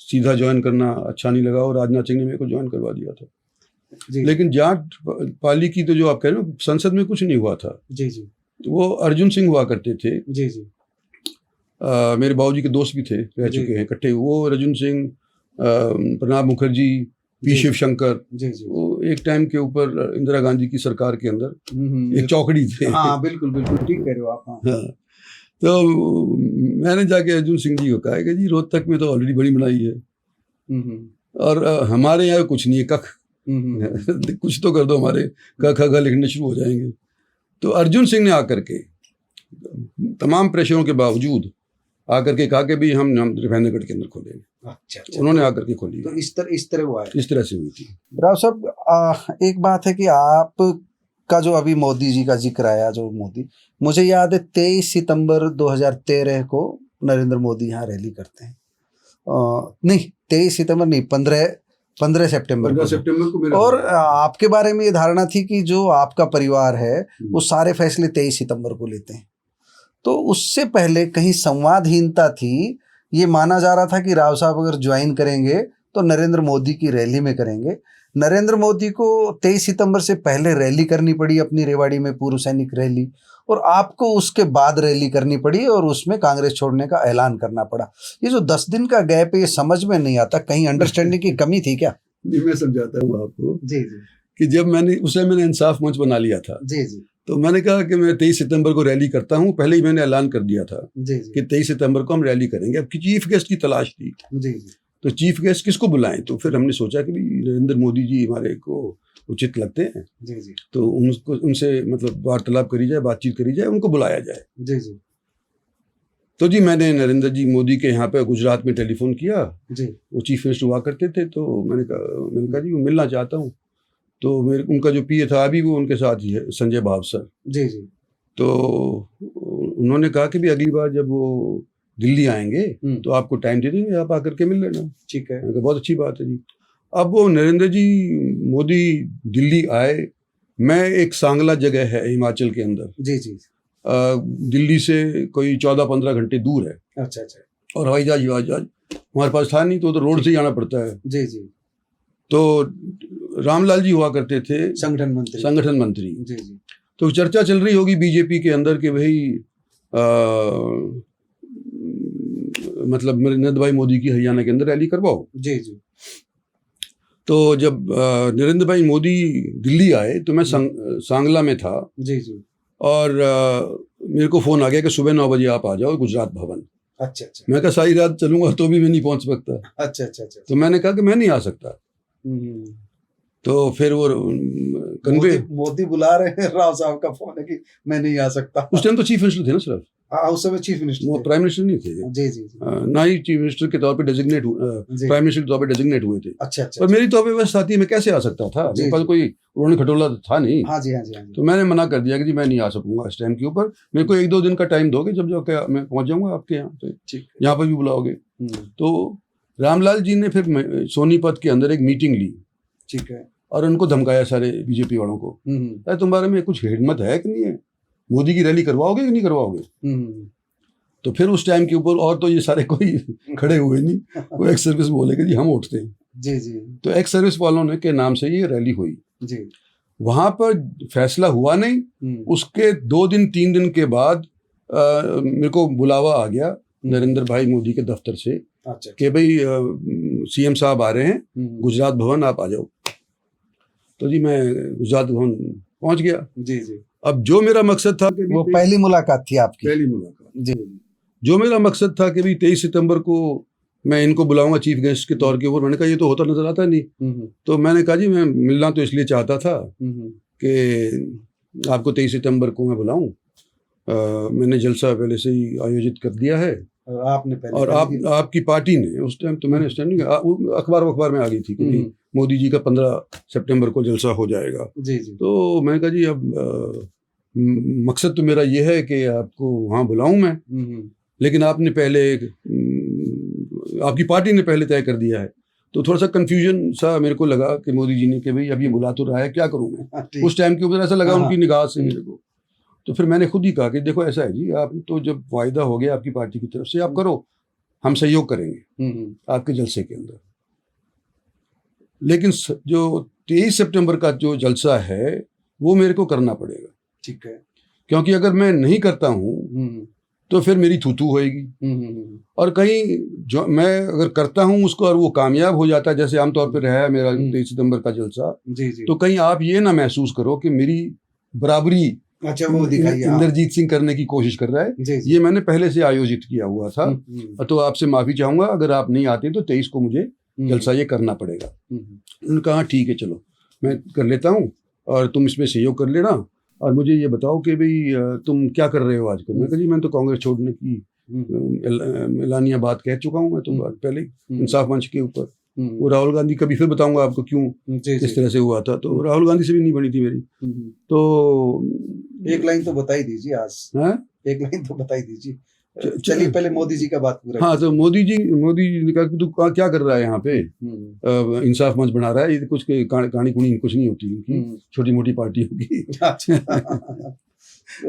सीधा ज्वाइन करना अच्छा नहीं लगा और राजनाथ सिंह ने मेरे को ज्वाइन करवा दिया था। जी लेकिन जाट पाली की तो जो आप कह रहे हो, संसद में कुछ नहीं हुआ था। जी जी तो वो अर्जुन सिंह हुआ करते थे। जी जी मेरे बाबूजी के दोस्त भी थे, रह चुके हैं इकट्ठे। वो अर्जुन सिंह, प्रणब मुखर्जी, पी शिवशंकर, वो एक टाइम के ऊपर इंदिरा गांधी की सरकार के अंदर एक चौकड़ी थे। हाँ बिल्कुल बिल्कुल ठीक कह रहे हो आप। हाँ। तो मैंने जाके अर्जुन सिंह जी को कहा कि जी रोहतक में तो ऑलरेडी बड़ी बनाई है और हमारे यहाँ कुछ नहीं है, कख कुछ तो कर दो, हमारे क ख ग लिखने शुरू हो जाएंगे। तो अर्जुन सिंह ने आकर के तमाम प्रेशरों के बावजूद आकर के कहा कि भी हम रिफाइनरगढ़ के अंदर खोलेंगे। अच्छा, उन्होंने आकर के खोली। तो इस तरह हुआ है, इस तरह से हुई थी। राव साहब एक बात है कि आप का जो अभी मोदी जी का जिक्र आया, जो मोदी, मुझे याद है 23 सितंबर 2013 को नरेंद्र मोदी यहाँ रैली करते हैं, नहीं 23 सितंबर नहीं, 15 सितंबर को। और आपके बारे में ये धारणा थी कि जो आपका परिवार है वो सारे फैसले 23 सितंबर को लेते हैं, तो उससे पहले कहीं संवादहीनता थी। ये माना जा रहा था कि राव साहब अगर ज्वाइन करेंगे तो नरेंद्र मोदी की रैली में करेंगे। नरेंद्र मोदी को 23 सितंबर से पहले रैली करनी पड़ी, अपनी रेवाड़ी में पूर्व सैनिक रैली, और आपको उसके बाद रैली करनी पड़ी और उसमें कांग्रेस छोड़ने का ऐलान करना पड़ा। ये जो 10 दिन का गैप है, ये समझ में नहीं आता, कहीं अंडरस्टैंडिंग की कमी थी क्या? नहीं, मैं समझाता हूँ आपको जी जी कि जब मैंने इंसाफ मंच बना लिया था, जी जी तो मैंने कहा कि मैं 23 सितंबर को रैली करता हूँ। पहले ही मैंने ऐलान कर दिया था जी जी कि 23 सितंबर को हम रैली करेंगे। अब चीफ गेस्ट की तलाश थी, जी जी तो चीफ गेस्ट किसको बुलाएं? तो फिर हमने सोचा कि नरेंद्र मोदी जी हमारे को उचित लगते हैं, जी जी तो उनसे मतलब वार्तालाप करी जाए, बातचीत करी जाए, उनको बुलाया जाए। जी जी तो जी मैंने नरेंद्र जी मोदी के यहाँ पे गुजरात में टेलीफोन किया। जी वो चीफ मिनिस्टर हुआ करते थे, तो मैंने कहा जी वो मिलना चाहता हूँ। तो उनका जो पीए था अभी वो उनके साथ ही है, संजय भावसर जी जी तो उन्होंने कहा कि भी अगली बार जब वो दिल्ली आएंगे तो आपको टाइम दे देंगे, आप आकर के मिल लेना। ठीक है, मैंने कहा बहुत अच्छी बात है जी। अब वो नरेंद्र जी मोदी दिल्ली आए। मैं एक सांगला जगह है हिमाचल के अंदर, जी जी दिल्ली से कोई 14-15 घंटे दूर है। अच्छा अच्छा। और हवाई जहाज हमारे पास था नहीं, तो रोड से ही जाना पड़ता है। जी जी तो रामलाल जी हुआ करते थे संगठन मंत्री। जी जी तो चर्चा चल रही होगी बीजेपी के अंदर कि भाई मतलब नरेंद्र भाई मोदी की हरियाणा के अंदर रैली करवाओ। जी जी। तो जब नरेंद्र भाई मोदी दिल्ली आए तो मैं सांगला में था, जी जी। और मेरे को फ़ोन आ गया कि सुबह 9 बजे आप आ जाओ गुजरात भवन। अच्छा अच्छा मैं कहा सारी रात चलूंगा तो भी मैं नहीं पहुंच सकता। अच्छा अच्छा अच्छा। तो मैंने कहा कि मैं नहीं आ सकता। हम्म। तो फिर वो कन्वे, मोदी बुला रहे हैं, राव साहब का फोन है कि मैं नहीं आ सकता। उस टाइम तो चीफ मिनिस्टर थे ना सिर्फ, हाँ उस समय चीफ वो मिनिस्टर प्राइम मिनिस्टर नहीं थे। जी जी जी। ना ही चीफ मिनिस्टर के तौर पे डेजिग्नेट, जी। प्राइम मिनिस्टर के तौर पे डेजिग्नेट हुए थे। अच्छा अच्छा। पर मेरी तो अव्यवस्था थी, मैं कैसे आ सकता था, जी, मेरे पास जी। कोई उन्होंने खटोला था नहीं। हाँ जी हाँ जी हाँ जी। तो मैंने मना कर दिया कि जी मैं नहीं आ सकूंगा इस टाइम के ऊपर, मेरे को 1-2 दिन का टाइम दोगे, जब जाके मैं पहुंच जाऊंगा आपके यहाँ पे, ठीक। यहाँ पर भी बुलाओगे। तो रामलाल जी ने फिर सोनीपत के अंदर एक मीटिंग ली, ठीक है। और उनको धमकाया सारे बीजेपी वालों को, अरे तुम्हारे में कुछ हिम्मत है कि नहीं है, मोदी की रैली करवाओगे कि नहीं करवाओगे। तो फिर उस टाइम के ऊपर और तो ये सारे कोई खड़े हुए नहीं, वो एक्स सर्विस बोले कि जी हम उठते हैं। जी जी। तो एक्स सर्विस वालों ने के नाम से ये रैली हुई जी। वहां पर, फैसला हुआ नहीं। उसके 2 दिन 3 दिन के बाद मेरे को बुलावा आ गया नरेंद्र भाई मोदी के दफ्तर से, अच्छा कि भाई सीएम साहब आ रहे हैं गुजरात भवन, आप आ जाओ। तो जी मैं गुजरात भवन पहुंच गया। जी जी। अब जो मेरा मकसद था कि वो पहली मुलाकात थी आपकी? पहली मुलाकात जी। जो मेरा मकसद था कि भाई 23 सितंबर को मैं इनको बुलाऊंगा चीफ गेस्ट के तौर के ऊपर, मैंने कहा ये तो होता नजर आता नहीं। तो मैंने कहा जी मैं मिलना तो इसलिए चाहता था कि आपको 23 सितंबर को मैं बुलाऊं, मैंने जलसा पहले से ही आयोजित कर दिया है, और आपने पहले और आपकी पार्टी ने उस टाइम, तो मैंने उस टाइम नहीं, अखबार में आ गई थी कि मोदी जी का 15 सितंबर को जलसा हो जाएगा। जी जी। तो मैंने कहा जी अब मकसद तो मेरा ये है कि आपको वहाँ बुलाऊं मैं, लेकिन आपने पहले आपकी पार्टी ने पहले तय कर दिया है। तो थोड़ा सा कंफ्यूजन सा मेरे को लगा कि मोदी जी ने कि भाई अब ये बुला तो रहा है, क्या करूं मैं। उस टाइम के ऊपर ऐसा लगा उनकी निगाह से मेरे को। तो फिर मैंने खुद ही कहा कि देखो ऐसा है जी, आप तो जब वायदा हो गया आपकी पार्टी की तरफ से, आप करो, हम सहयोग करेंगे आपके जलसे के अंदर। लेकिन जो 23 सितंबर का जो जलसा है वो मेरे को करना पड़ेगा। ठीक है। क्योंकि अगर मैं नहीं करता हूँ तो फिर मेरी थूथू होएगी, और कहीं जो मैं अगर करता हूँ उसको और वो कामयाब हो जाता है, जैसे आमतौर पर रहा है मेरा 23 सितंबर का जलसा, जी जी। तो कहीं आप ये ना महसूस करो कि मेरी बराबरी अच्छा वो दिखाइए इंद्रजीत सिंह करने की कोशिश कर रहा है। जी जी। ये मैंने पहले से आयोजित किया हुआ था। तो आपसे माफी चाहूंगा, अगर आप नहीं आते तो 23 को मुझे जलसा ये करना पड़ेगा। उन्होंने कहा ठीक है चलो मैं कर लेता हूँ, और तुम इसमें सहयोग कर लेना, और मुझे ये बताओ कि भाई तुम क्या कर रहे हो आजकल। मैं कहा जी मैं तो कांग्रेस छोड़ने की एलानिया बात कह चुका हूँ, मैं तो पहले इंसाफ मंच के ऊपर। वो राहुल गांधी कभी फिर बताऊंगा आपको क्यों इस तरह से हुआ था। तो राहुल गांधी से भी नहीं बनी थी मेरी। तो एक लाइन तो बता ही दीजिए आज। एक लाइन तो बता ही दीजिए। चलिए पहले मोदी जी का बात पूरा। हाँ, तो मोदी जी ने कहा कि तू क्या कर रहा है यहाँ पे, इंसाफ मंच बना रहा है, ये कुछ कहानी कुनी कुछ नहीं होती इनकी, छोटी मोटी पार्टी होगी।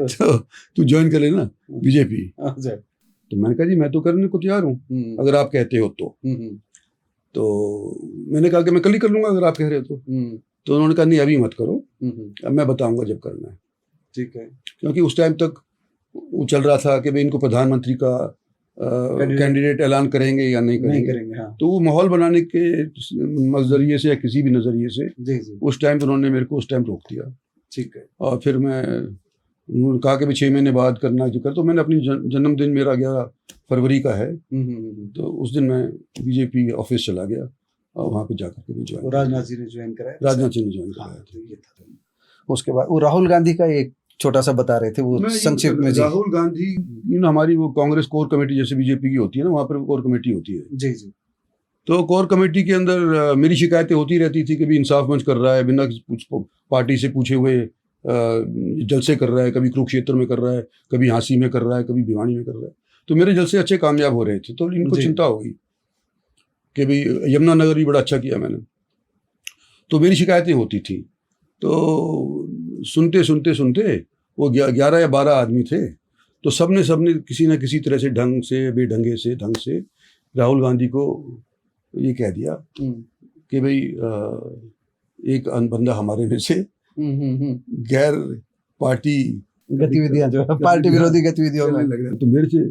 तो तू ज्वाइन कर लेना बीजेपी। तो मैंने कहा जी मैं तो करने को तैयार हूँ, अगर आप कहते हो तो मैंने कहा कि मैं कल ही कर लूंगा अगर आप कह रहे हो तो उन्होंने कहा नहीं अभी मत करो, अब मैं बताऊंगा जब करना है। ठीक है। क्योंकि उस टाइम तक वो चल रहा था कि भाई इनको प्रधानमंत्री का कैंडिडेट ऐलान करेंगे या नहीं करेंगे। हाँ। तो वो माहौल बनाने के नजरिए से या किसी भी नजरिए से जी जी। उस टाइम पर उन्होंने मेरे को उस टाइम रोक दिया। ठीक है। और फिर उन्होंने कहा कि भाई 6 महीने बाद करना जो कर। तो मैंने अपनी जन्मदिन मेरा 11 फरवरी का है, तो उस दिन मैं बीजेपी ऑफिस चला गया और वहाँ पे जाकर के ज्वाइन। राजनाथ जी ने ज्वाइन कराया। राजनाथ जी ने ज्वाइन कराया। उसके बाद वो राहुल गांधी का एक छोटा सा बता रहे थे, वो संक्षिप्त में। राहुल गांधी हमारी वो कांग्रेस कोर कमेटी जैसे बीजेपी की होती है ना, वहाँ पर कोर कमेटी होती है। जी जी। तो कोर कमेटी के अंदर मेरी शिकायतें होती रहती थी कि भी इंसाफ मंच कर रहा है, बिना पार्टी से पूछे हुए जलसे कर रहा है, कभी कुरुक्षेत्र में कर रहा है, कभी झांसी में कर रहा है, कभी भिवानी में कर रहा है। तो मेरे जलसे अच्छे कामयाब हो रहे थे, तो इनको चिंता होगी कि भाई यमुनानगर भी बड़ा अच्छा किया मैंने। तो मेरी शिकायतें होती थी। तो सुनते सुनते सुनते वो 11 या 12 आदमी थे, तो सबने किसी न किसी तरह से ढंग से बेढंगे से ढंग से राहुल गांधी को ये कह दिया कि भाई एक बंदा हमारे में से गैर पार्टी गतिविधियां जो है, पार्टी विरोधी गतिविधियों में लग रहा है, तो मेरे से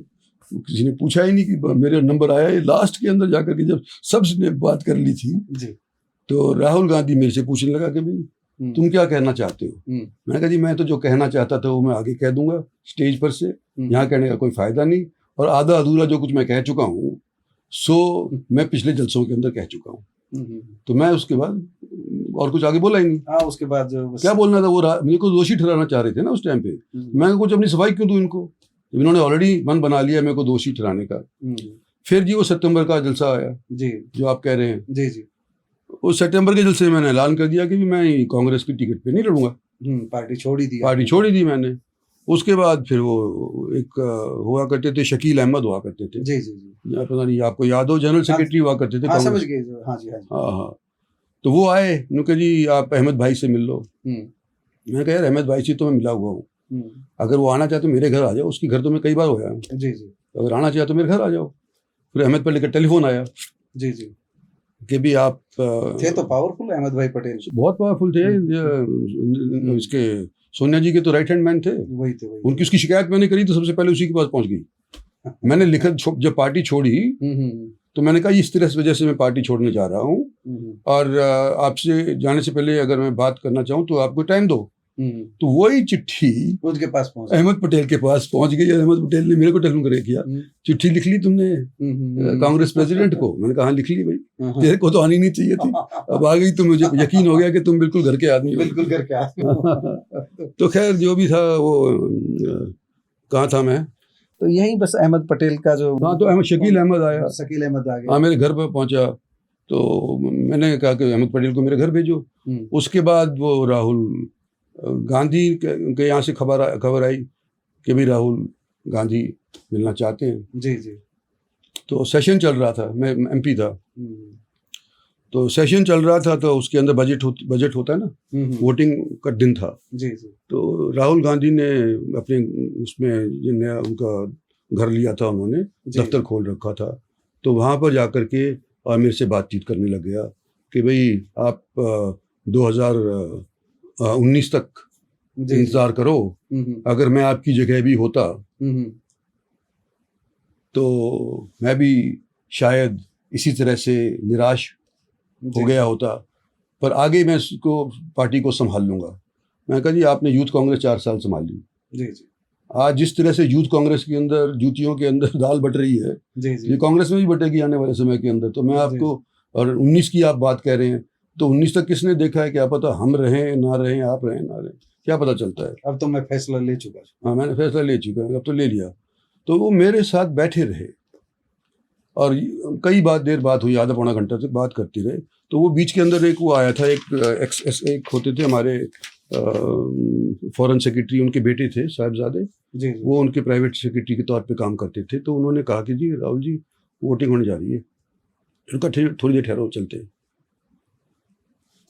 किसी ने पूछा ही नहीं कि मेरा नंबर आया है। लास्ट के अंदर जाकर के जब सबने बात कर ली थी जी तो राहुल गांधी मेरे से पूछने लगा कि भाई तुम क्या कहना चाहते हो। मैंने कहा जी मैं तो जो कहना चाहता था वो मैं आगे कह दूंगा स्टेज पर से, यहाँ कहने का कोई फायदा नहीं, और आधा अधूरा जो कुछ मैं कह चुका हूँ सो मैं पिछले जलसों के अंदर कह चुका हूँ। तो मैं उसके बाद और कुछ आगे बोला ही नहीं। हाँ, उसके बाद जो क्या बोलना था, वो मेरे को दोषी ठहराना चाह रहे थे ना उस टाइम पे। मैं कुछ अपनी सफाई क्यों दूं इनको, इन्होंने ऑलरेडी मन बना लिया मेरे को दोषी ठहराने का। फिर जी वो सितंबर का जलसा आया जी जो आप कह रहे हैं, जी जी, उस सितंबर के जलसे में मैंने ऐलान कर दिया कि मैं कांग्रेस की टिकट पे नहीं लड़ूंगा। पार्टी छोड़ ही दी, पार्टी छोड़ ही दी मैंने। उसके बाद फिर वो एक हुआ करते थे शकील अहमद हुआ करते थे, जी जी जी, पता नहीं आपको याद हो, जनरल सेक्रेटरी हुआ करते थे। हाँ समझ गए, हाँ जी हाँ जी, हाँ हाँ। तो वो आए, उन्होंने कहा जी आप अहमद भाई से मिल लो। मैंने कहा यार अहमद भाई से तो मैं मिला हुआ हूँ, अगर वो आना चाहे तो मेरे घर आ जाओ, उसके घर तो मैं कई बार हो गया हूँ, जी जी, अगर आना चाहे तो मेरे घर आ जाओ। फिर अहमद पर लेकर टेलीफोन आया जी जी, कि भी आप थे तो पावरफुल अहमद भाई पटेल, बहुत पावरफुल थे। इसके सोनिया जी के तो राइट हैंड मैन थे, वही थे, वही। उनकी उसकी शिकायत मैंने करी तो सबसे पहले उसी के पास पहुंच गई। मैंने लिखा जब पार्टी छोड़ी तो मैंने कहा इस तरह से वजह से मैं पार्टी छोड़ने जा रहा हूँ और आपसे जाने से पहले अगर मैं बात करना चाहूँ तो आपको टाइम दो। तो वही चिट्ठी उसके पास पहुंच, अहमद पटेल के पास पहुंच गई। अहमद पटेल ने मेरे को टेलीफोन करे किया, चिट्ठी लिख ली तुमने कांग्रेस प्रेसिडेंट को? मैंने कहा हाँ लिख ली भाई, तेरे को तो आनी नहीं चाहिए थी, अब आ गई तो मुझे यकीन हो गया कि तुम बिल्कुल घर के आदमी हो। बिल्कुल घर के आदमी। तो खैर जो भी था वो कहाँ था मैं, तो यही बस अहमद पटेल का जो, हाँ तो अहमद शकील अहमद आया, शकील अहमद आ गया, हाँ मेरे घर पर पहुंचा। तो मैंने कहा कि अहमद पटेल को मेरे घर भेजो। उसके बाद वो राहुल गांधी के यहाँ से खबर आई कि भाई राहुल गांधी मिलना चाहते हैं। जी जी, तो सेशन चल रहा था, मैं एमपी था, तो सेशन चल रहा था तो उसके अंदर बजट होता है ना, वोटिंग का दिन था। जी जी, तो राहुल गांधी ने अपने उसमें जो नया उनका घर लिया था, उन्होंने दफ्तर खोल रखा था, तो वहाँ पर जाकर के और मेरे से बातचीत करने लग गया कि भाई आप 2019 तक इंतजार करो, अगर मैं आपकी जगह भी होता तो मैं भी शायद इसी तरह से निराश हो गया होता, पर आगे मैं इसको पार्टी को संभाल लूँगा। मैं कहा जी आपने यूथ कांग्रेस 4 साल संभाल ली, जी जी, आज जिस तरह से यूथ कांग्रेस के अंदर जूतियों के अंदर दाल बट रही है, जी जी, ये कांग्रेस में भी बटेगी आने वाले समय के अंदर। तो मैं आपको, और 19 की आप बात कह रहे हैं, तो 19 तक किसने देखा है, क्या पता हम रहें ना रहें, आप रहें ना रहें, क्या पता चलता है। अब तो मैं फैसला ले चुका, हाँ मैंने फैसला ले चुका है, अब तो ले लिया। तो वो मेरे साथ बैठे रहे और कई देर बात हुई, आधा पौना घंटा तक बात करते रहे। तो वो बीच के अंदर एक वो आया था, एक होते थे हमारे फॉरेन सेक्रेटरी, उनके बेटे थे साहिबजादे, जी वो उनके प्राइवेट सेक्रेटरी के तौर पे काम करते थे। तो उन्होंने कहा कि जी राहुल जी वोटिंग होने जा रही है, उनका थोड़ी देर ठहरो चलते हैं।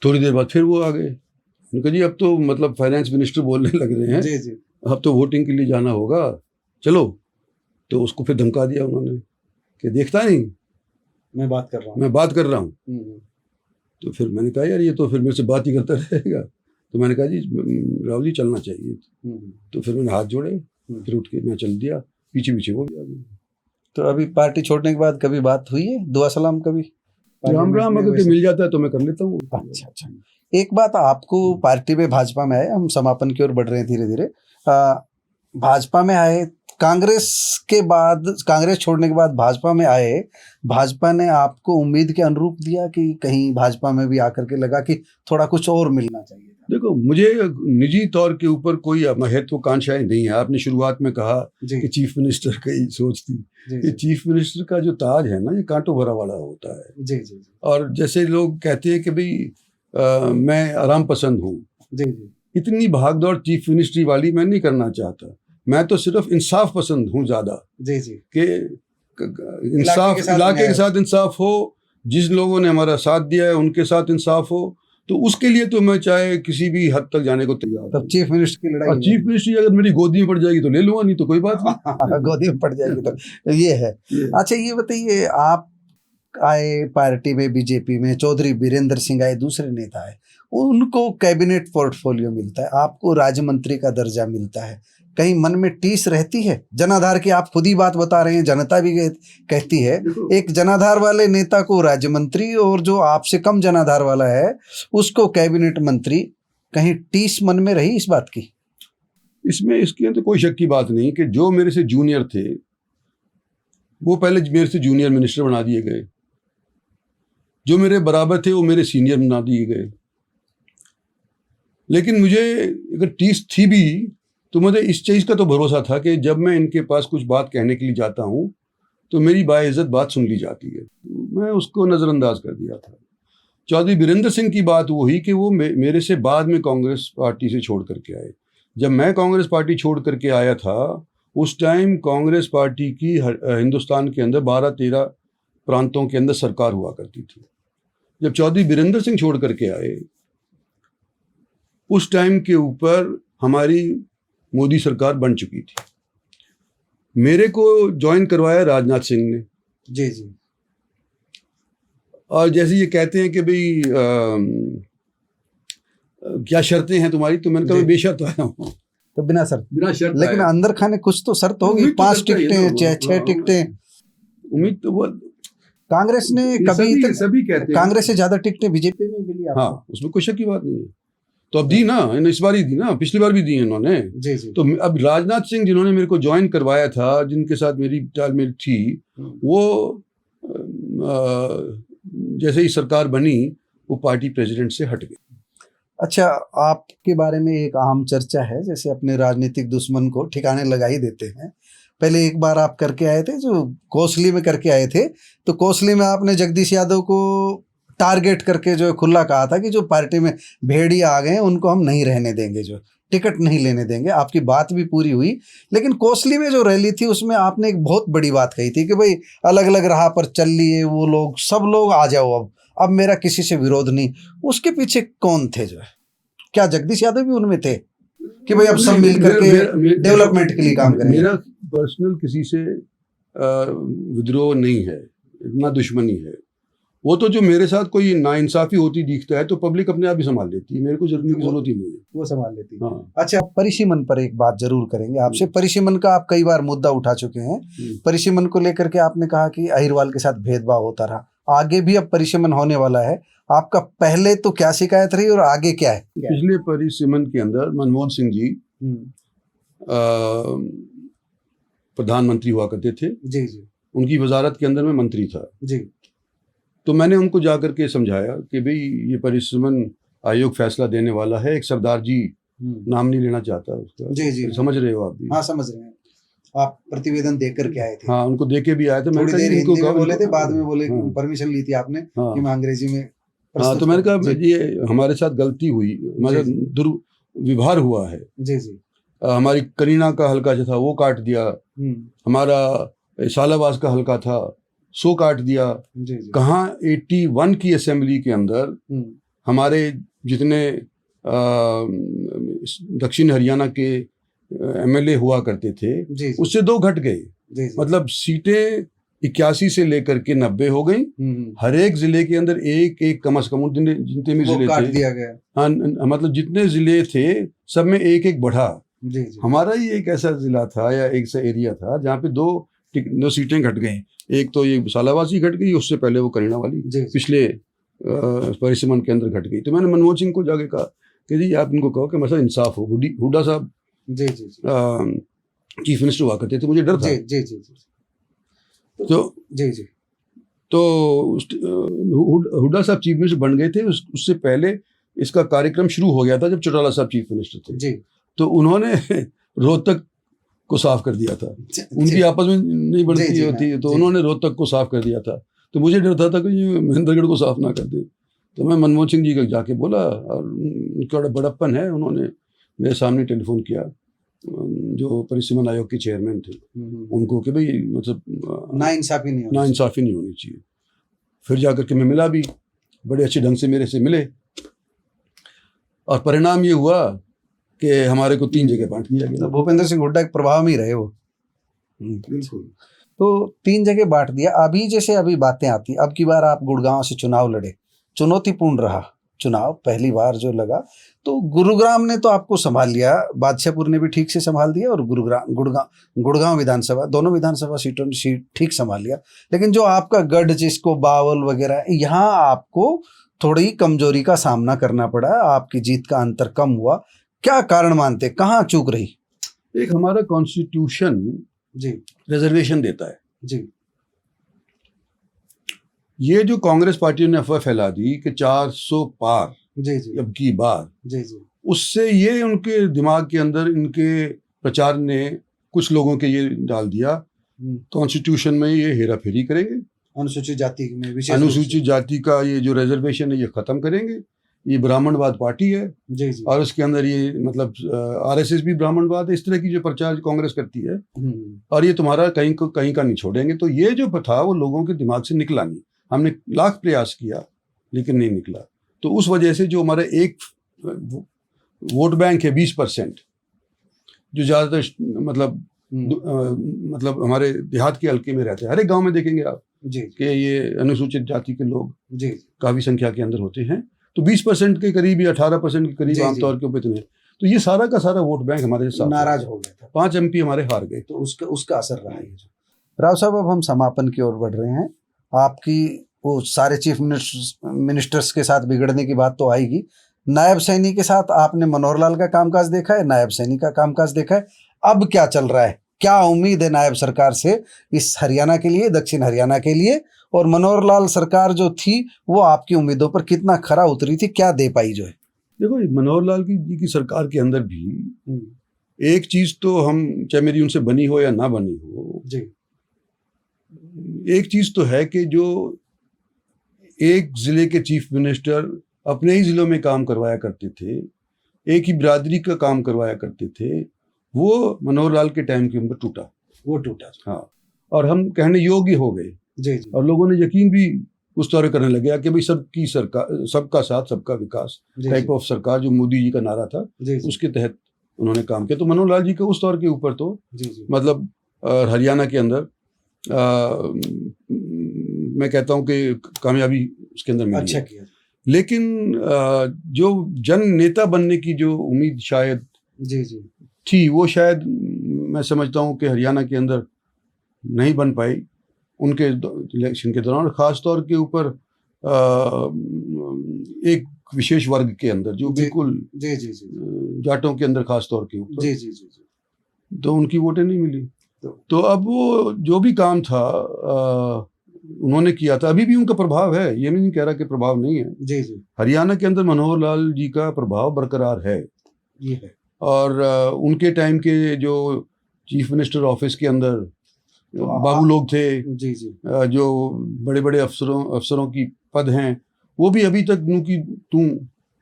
थोड़ी देर बाद फिर वो आ गए, उन्होंने कहा जी अब तो मतलब फाइनेंस मिनिस्टर बोलने लग रहे हैं, जी जी, अब तो वोटिंग के लिए जाना होगा, चलो। तो उसको फिर धमका दिया उन्होंने कि देखता नहीं मैं बात कर रहा हूँ। तो फिर मैंने कहा यार ये तो फिर मेरे से बात ही करता रहेगा। तो मैंने कहा जी राहुल जी चलना चाहिए। तो फिर मैंने हाथ जोड़े, फिर उठ के मैं चल दिया, पीछे पीछे वो भी आ गया। तो अभी पार्टी छोड़ने के बाद कभी बात हुई है, दुआ सलाम कभी? राम राम अगर कोई मिल जाता है तो मैं कर लेता हूँ। अच्छा अच्छा, एक बात, आपको पार्टी में भाजपा में आए, हम समापन की ओर बढ़ रहे हैं धीरे धीरे, भाजपा में आए, कांग्रेस के बाद, कांग्रेस छोड़ने के बाद भाजपा में आए, भाजपा ने आपको उम्मीद के अनुरूप दिया कि कहीं भाजपा में भी आकर के लगा कि थोड़ा कुछ और मिलना चाहिए? देखो मुझे निजी तौर के ऊपर कोई महत्वाकांक्षाएं नहीं है। आपने शुरुआत में कहा कि चीफ मिनिस्टर की सोच थी, ये चीफ मिनिस्टर का जो ताज है ना, ये कांटों भरा वाला होता है। जी जी, और जैसे लोग कहते हैं कि भाई मैं आराम पसंद हूँ, जी जी, इतनी भागदौड़ चीफ मिनिस्ट्री वाली मैं नहीं करना चाहता। मैं तो सिर्फ इंसाफ पसंद हूँ ज्यादा, जी जी, कि इंसाफ, इलाके के साथ इंसाफ हो, जिस लोगों ने हमारा साथ दिया है उनके साथ इंसाफ हो, तो उसके लिए तो मैं चाहे किसी भी हद तक जाने को तैयार। तब चीफ मिनिस्टर की लड़ाई, चीफ मिनिस्ट्री अगर मेरी गोदी में पड़ जाएगी तो ले लूंगा, नहीं तो कोई बात नहीं। गोदी में पड़ जाएगी तो ये है। अच्छा ये बताइए, आप आए पार्टी में, बीजेपी में चौधरी बीरेंद्र सिंह आए, दूसरे नेता आए, उनको कैबिनेट पोर्टफोलियो मिलता है, आपको राज्य मंत्री का दर्जा मिलता है, कहीं मन में टीस रहती है? जनाधार की आप खुद ही बात बता रहे हैं, जनता भी कहती है एक जनाधार वाले नेता को राज्य मंत्री और जो आपसे कम जनाधार वाला है उसको कैबिनेट मंत्री, कहीं टीस मन में रही इस बात की? इसमें इसके अंदर कोई शक की बात नहीं कि जो मेरे से जूनियर थे वो पहले मेरे से जूनियर मिनिस्टर बना दिए गए, जो मेरे बराबर थे वो मेरे सीनियर बना दिए गए। लेकिन मुझे अगर टीस थी भी तो मुझे इस चीज़ का तो भरोसा था कि जब मैं इनके पास कुछ बात कहने के लिए जाता हूँ तो मेरी बाइज्जत बात सुन ली जाती है। मैं उसको नज़रअंदाज कर दिया था। चौधरी बीरेंद्र सिंह की बात वो हुई कि वो मेरे से बाद में कांग्रेस पार्टी से छोड़ करके आए। जब मैं कांग्रेस पार्टी छोड़ करके आया था उस टाइम कांग्रेस पार्टी की हिंदुस्तान के अंदर 12-13 प्रांतों के अंदर सरकार हुआ करती थी। जब चौधरी बीरेंद्र सिंह छोड़ करके आए उस टाइम के ऊपर हमारी मोदी सरकार बन चुकी थी। मेरे को ज्वाइन करवाया राजनाथ सिंह ने। जी जी। और जैसे ये कहते हैं कि भाई क्या शर्तें हैं तुम्हारी, तो मैंने कहा मैं बेशर्त आया हूँ। तो बिना शर्त लेकिन आया। अंदर खाने कुछ तो शर्त होगी, 5 टिकटें 6 टिकटें। उम्मीद तो वो कांग्रेस ने कभी सभी कहते हैं कांग्रेस से ज्यादा टिकटें बीजेपी में मिली आपको? हाँ, उसमें कोई शक की बात नहीं है। तो अब दी ना, इस बार ही दी ना, पिछली बार भी दी है इन्होंने। जी जी। तो अब राजनाथ सिंह जिन्होंने मेरे को ज्वाइन करवाया था, जिनके साथ मेरी तालमेल थी, वो जैसे ही सरकार बनी वो पार्टी प्रेसिडेंट से हट गई। अच्छा, आपके बारे में एक अहम चर्चा है, जैसे अपने राजनीतिक दुश्मन को ठिकाने लगा ही देते हैं। पहले एक बार आप करके आए थे, जो कोसली में करके आए थे, तो कोसली में आपने जगदीश यादव को टारगेट करके जो खुला कहा था कि जो पार्टी में भेड़िया आ गए उनको हम नहीं रहने देंगे, जो टिकट नहीं लेने देंगे। आपकी बात भी पूरी हुई, लेकिन कोसली में जो रैली थी उसमें आपने एक बहुत बड़ी बात कही थी कि भाई अलग अलग राह पर चल लिए वो लोग, सब लोग आ जाओ, अब मेरा किसी से विरोध नहीं। उसके पीछे कौन थे? जो है, क्या जगदीश यादव भी उनमें थे कि भाई अब सब मिल करके डेवलपमेंट के लिए काम करेंगे? मेरा पर्सनल किसी से विद्रोह नहीं है, इतना दुश्मनी है। वो तो जो मेरे साथ कोई नाइंसाफी होती दिखता है तो पब्लिक अपने आप ही संभाल लेती है, मेरे को जरूरत ही नहीं है, वो संभाल लेती है। हाँ। अच्छा, परिसीमन पर एक बात जरूर करेंगे आपसे। परिसीमन का आप कई बार मुद्दा उठा चुके हैं। परिसीमन को लेकर के आपने कहा कि अहिरवाल के साथ भेदभाव होता रहा, आगे भी अब परिसीमन होने वाला है। आपका पहले तो क्या शिकायत रही और आगे क्या है? पिछले परिसीमन के अंदर मनमोहन सिंह जी प्रधानमंत्री हुआ करते थे। जी जी। उनकी वजारत के अंदर मैं मंत्री था जी। तो मैंने उनको जाकर के समझाया कि भाई ये परिसीमन आयोग फैसला देने वाला है, एक सरदार जी नाम नहीं लेना चाहता उसका। जी जी। समझ रहे हो आप भी? हाँ, समझ रहे हैं। आप प्रतिवेदन देकर के आए थे? हाँ, उनको दे के भी आए थे। थोड़ी देर हिंदी में बोले थे, बाद में बोले परमिशन ली थी आपने कि मैं अंग्रेजी में। हाँ, तो मैंने कहा ये हमारे साथ गलती हुई, हमारा दुर्व्यवहार हुआ है। जी जी। हमारी करीना का हल्का जो था वो काट दिया, हमारा सालावास का हल्का था सो काट दिया। जी जी। कहाँ 81 की असेंबली के अंदर हमारे जितने दक्षिण हरियाणा के एमएलए हुआ करते थे जी, उससे 2 घट गए। मतलब सीटें 81 से लेकर के 90 हो गई। हर एक जिले के अंदर एक कम से कम जितने भी जिले काट थे, दिया गया। हाँ, मतलब जितने जिले थे सब में एक बढ़ा। जी जी। हमारा ही एक ऐसा जिला था या एक ऐसा एरिया था जहाँ पे 2 सीटें घट गई। एक तो ये सालावासी घट गई, उससे पहले वो करीना वाली पिछले परिसीमन के अंदर घट गई। तो मैंने मनमोहन सिंह को जाके कहा कि जी आप इनको कहो कि मतलब इंसाफ हो। हुड्डा साहब जी जी चीफ मिनिस्टर हुआ करते थे, मुझे डर था। जी जी जी। तो जी जी। तो हुड्डा साहब चीफ मिनिस्टर बन गए थे, उससे पहले इसका कार्यक्रम शुरू हो गया था जब चौटाला साहब चीफ मिनिस्टर थे जी। तो उन्होंने रोहतक को साफ कर दिया था। उनकी आपस में नहीं बनती होती है तो उन्होंने रोहतक को साफ कर दिया था। तो मुझे डर था कि ये महेंद्रगढ़ को साफ ना कर दे। तो मैं मनमोहन सिंह जी को जाके बोला और उनका बड़प्पन है, उन्होंने मेरे सामने टेलीफोन किया जो परिसीमन आयोग के चेयरमैन थे उनको कि भाई मतलब नाइंसाफी नहीं होनी चाहिए। फिर जाकर के मैं मिला भी, बड़े अच्छे ढंग से मेरे से मिले और परिणाम ये हुआ कि हमारे को 3 जगह बांट दिया गया। भूपेंद्र सिंह हुड्डा के प्रभाव में ही रहे वो। बिल्कुल। तो 3 जगह बांट दिया। अभी जैसे अभी बातें आती, अब की बार आप गुड़गांव से चुनाव लड़े, चुनौतीपूर्ण रहा चुनाव, पहली बार जो लगा, तो गुरुग्राम ने तो आपको संभाल लिया, बादशाहपुर ने भी ठीक से संभाल दिया, और गुड़गांव विधानसभा, दोनों विधानसभा सीटों ने सीट ठीक संभाल लिया। लेकिन जो आपका गढ़ जिसको बावल वगैरह, यहाँ आपको थोड़ी कमजोरी का सामना करना पड़ा, आपकी जीत का अंतर कम हुआ। क्या कारण मानते, कहाँ चूक रही? एक हमारा कॉन्स्टिट्यूशन जी रिजर्वेशन देता है। जी ये जो कांग्रेस पार्टी ने अफवाह फैला दी कि 400 पार जी जी अब की बार, जी जी उससे ये उनके दिमाग के अंदर, इनके प्रचार ने कुछ लोगों के ये डाल दिया कॉन्स्टिट्यूशन में ये हेरा फेरी करेंगे, अनुसूचित जाति में विशेष रूप से। अनुसूचित जाति का ये जो रिजर्वेशन है ये खत्म करेंगे, ये ब्राह्मणवाद पार्टी है जी जी और उसके अंदर ये मतलब आरएसएस भी ब्राह्मणवाद है, इस तरह की जो प्रचार कांग्रेस करती है, और ये तुम्हारा कहीं का नहीं छोड़ेंगे। तो ये जो था वो लोगों के दिमाग से निकला नहीं। हमने लाख प्रयास किया लेकिन नहीं निकला। तो उस वजह से जो हमारा एक वोट बैंक है 20%, जो ज़्यादातर मतलब हमारे देहात के हल्के में रहते हैं, हर एक गांव में देखेंगे आप जी कि ये अनुसूचित जाति के लोग जी काफ़ी संख्या के अंदर होते हैं। तो 20% के करीब या 18% के करीब जी, आमतौर के ऊपर इतने। तो ये सारा का सारा वोट बैंक हमारे साथ नाराज हो गया था, 5 MP हमारे हार गए। तो उसका असर रहा है। राव साहब, अब हम समापन की ओर बढ़ रहे हैं। आपकी वो सारे चीफ मिनिस्टर्स के साथ बिगड़ने की बात तो आएगी। नायब सैनी के साथ आपने मनोहर लाल का कामकाज देखा है, नायब सैनी का कामकाज देखा है, अब क्या चल रहा है? क्या उम्मीद है नायब सरकार से इस हरियाणा के लिए, दक्षिण हरियाणा के लिए? और मनोहर लाल सरकार जो थी वो आपकी उम्मीदों पर कितना खरा उतरी थी, क्या दे पाई जो है? देखो, मनोहर लाल जी की सरकार के अंदर भी एक चीज तो हम, चाहे मेरी उनसे बनी हो या ना बनी हो जी, एक चीज तो है कि जो एक जिले के चीफ मिनिस्टर अपने ही जिलों में काम करवाया करते थे, एक ही बिरादरी का काम करवाया करते थे, वो मनोहर लाल के टाइम के अंदर टूटा, वो टूटा। हाँ, और हम कहने योग्य हो गए जी जी और लोगों ने यकीन भी उस तरह करने लगे कि भाई सबकी सरकार, सबका साथ सबका विकास टाइप ऑफ सरकार, जो मोदी जी का नारा था, जी जी उसके तहत उन्होंने काम किया। तो मनोहर लाल जी का उस तौर के ऊपर तो जी जी मतलब हरियाणा के अंदर मैं कहता हूँ कि कामयाबी उसके अंदर मिली अच्छा है। किया। लेकिन जो जन नेता बनने की जो उम्मीद शायद जी जी थी, वो शायद मैं समझता हूँ कि हरियाणा के अंदर नहीं बन पाई उनके इलेक्शन के दौरान, खास तौर के ऊपर एक विशेष वर्ग के अंदर जो बिल्कुल जी जी जी जाटों के अंदर खास तौर के ऊपर, जी जी जी तो उनकी वोटें नहीं मिली। तो अब वो जो भी काम था उन्होंने किया था, अभी भी उनका प्रभाव है, ये नहीं कह रहा कि प्रभाव नहीं है। जी जी हरियाणा के अंदर मनोहर लाल जी का प्रभाव बरकरार है, ये है। और उनके टाइम के जो चीफ मिनिस्टर ऑफिस के अंदर बाबू लोग थे, जी जी जो बड़े बड़े अफसरों की पद हैं, वो भी अभी तक नू की तू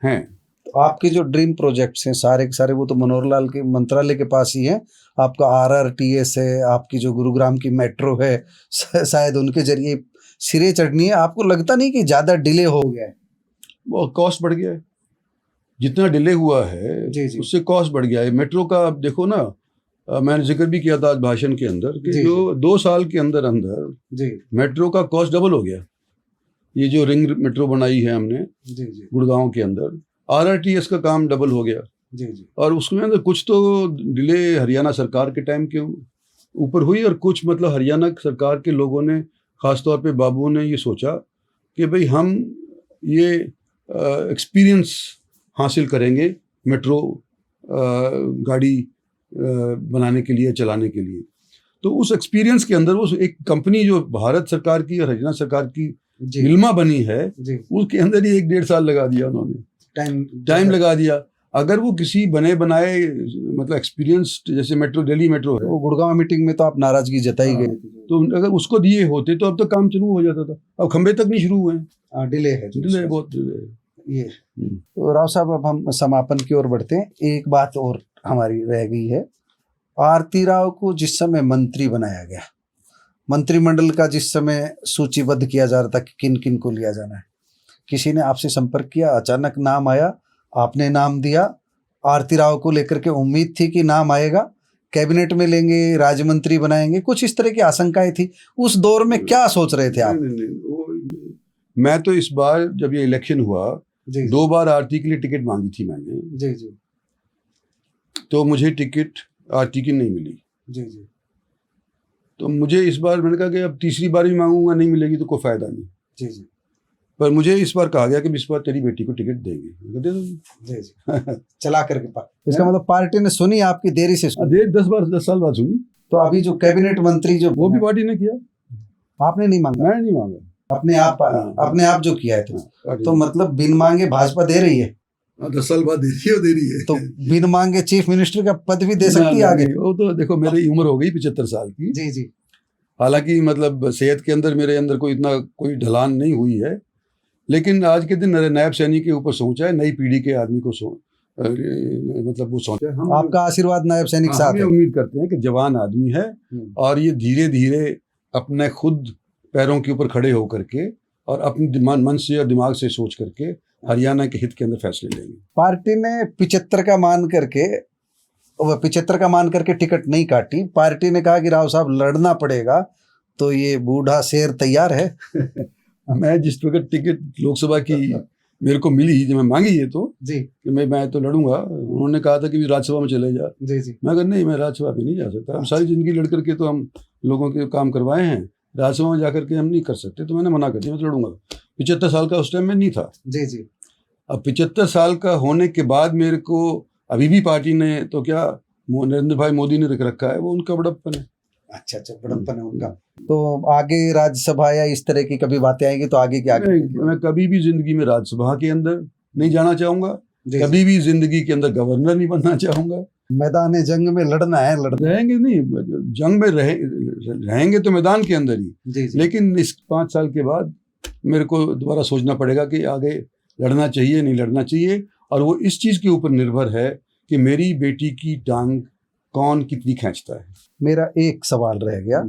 हैं। तो आपके जो ड्रीम प्रोजेक्ट्स हैं सारे के सारे, वो तो मनोहर लाल के मंत्रालय के पास ही है। आपका RRTS है, आपकी जो गुरुग्राम की मेट्रो है, शायद उनके जरिए सिरे चढ़नी है। आपको लगता नहीं कि ज़्यादा डिले हो गया है? वो कॉस्ट बढ़ गया है, जितना डिले हुआ है जी जी उससे कॉस्ट बढ़ गया है। मेट्रो का आप देखो ना, मैंने जिक्र भी किया था आज भाषण के अंदर कि जी, जो 2 साल के अंदर अंदर जी मेट्रो का कॉस्ट डबल हो गया। ये जो रिंग मेट्रो बनाई है हमने जी जी गुड़गांव के अंदर, RRTS का काम डबल हो गया, जी जी और उसमें अंदर कुछ तो डिले हरियाणा सरकार के टाइम के ऊपर हुई, और कुछ मतलब हरियाणा सरकार के लोगों ने, खासतौर पे बाबू ने ये सोचा कि भाई हम ये एक्सपीरियंस हासिल करेंगे मेट्रो गाड़ी बनाने के लिए, चलाने के लिए। तो उस एक्सपीरियंस के अंदर वो एक कंपनी जो भारत सरकार की और हरियाणा सरकार की जी मिल्मा बनी है, जी उसके अंदर ही 1-1.5 साल लगा दिया उन्होंने, टाइम लगा दिया। अगर वो किसी बने बनाए मतलब एक्सपीरियंस, जैसे मेट्रो, दिल्ली मेट्रो है, वो गुड़गांव मीटिंग में तो आप नाराजगी जताई गई, तो अगर उसको दिए होते तो अब तक काम शुरू हो जाता था। अब खंबे तक नहीं शुरू हुए हैं, डिले है, डिले बहुत डिले है। ये। तो राव साहब, अब हम समापन की ओर बढ़ते हैं। एक बात और हमारी रह गई है। आरती राव को जिस समय मंत्री बनाया गया, मंत्रिमंडल का जिस समय सूचीबद्ध किया जा रहा था कि किन किन को लिया जाना है, किसी ने आपसे संपर्क किया? अचानक नाम आया, आपने नाम दिया, आरती राव को लेकर के उम्मीद थी कि नाम आएगा, कैबिनेट में लेंगे, राज्य मंत्री बनाएंगे, कुछ इस तरह की आशंकाएं थी। उस दौर में क्या सोच रहे थे आप? मैं तो इस बार जब ये इलेक्शन हुआ, जी 2 बार आरती के लिए टिकट मांगी थी मैंने, जी जी तो मुझे टिकट आरती की नहीं मिली। जी जी तो मुझे इस बार मैंने कहा कि अब तीसरी बार भी मांगूंगा, नहीं मिलेगी तो कोई फायदा नहीं। जी जी पर मुझे इस बार कहा गया कि इस बार तेरी बेटी को टिकट देंगे, मैं कहा, दे दो। जी जी चला करके इसका मतलब पार्टी ने सुनी, आपकी देरी से सुनी। दे 10 साल बाद सुनी। तो अभी जो कैबिनेट मंत्री जो वो भी पार्टी ने किया, आपने नहीं मांगा? मैंने नहीं मांगा, अपने आप जो किया है। पार्टी तो ने। मतलब बिन मांगे भाजपा दे रही है, 10 साल बाद दे रही है। तो बिन मांगे चीफ मिनिस्टर का पद भी दे सकती है ना, आगे। नहीं, वो तो देखो मेरी उम्र हो गई 75 साल की। जी जी हालांकि मतलब सेहत के अंदर मेरे अंदर कोई ढलान नहीं हुई है, लेकिन आज के दिन नायब सैनी के ऊपर सोचा है, नई पीढ़ी के आदमी को मतलब वो सोचा है। हम आपका आशीर्वाद नायब सैनिक साथ हम है। उम्मीद करते हैं कि जवान आदमी है और ये धीरे धीरे अपने खुद पैरों के ऊपर खड़े होकर के और अपने मन से और दिमाग से सोच करके हरियाणा के हित के अंदर फैसले लेंगे। पार्टी ने 75 का मान करके टिकट नहीं काटी। पार्टी ने कहा कि राव साहब लड़ना पड़ेगा, तो ये बूढ़ा शेर तैयार है। मैं जिस वक्त टिकट लोकसभा की मेरे को मिली, जब मैं मांगी है तो जी कि मैं तो लड़ूंगा, उन्होंने कहा था कि राज्यसभा में चले जा। जी जी मैं कहा नहीं, मैं राज्यसभा पे नहीं जा सकता। हम सारी जिंदगी लड़ करके तो हम लोगों के काम करवाए हैं, राज्यसभा में जाकर के हम नहीं कर सकते। तो मैंने मना कर दिया, मैं तो लड़ूंगा। 75 साल का उस टाइम में नहीं था। जी जी अब 75 साल का होने के बाद मेरे को अभी भी पार्टी ने तो क्या नरेंद्र भाई मोदी ने रख रखा है, वो उनका बड़प्पन है। अच्छा बड़प्पन है उनका। तो आगे राज्यसभा या इस तरह की कभी बातें आएंगी तो आगे क्या? मैं कभी भी जिंदगी में राज्यसभा के अंदर नहीं जाना चाहूंगा, जी कभी भी जिंदगी के अंदर गवर्नर नहीं बनना चाहूंगा। मैदान जंग में लड़ना है, रहेंगे नहीं, जंग में रहेंगे तो मैदान के अंदर ही। जी जी लेकिन इस 5 साल के बाद मेरे को दोबारा सोचना पड़ेगा कि आगे लड़ना चाहिए नहीं लड़ना चाहिए, और वो इस चीज़ के ऊपर निर्भर है कि मेरी बेटी की टांग कौन कितनी खींचता है। मेरा एक सवाल रह गया।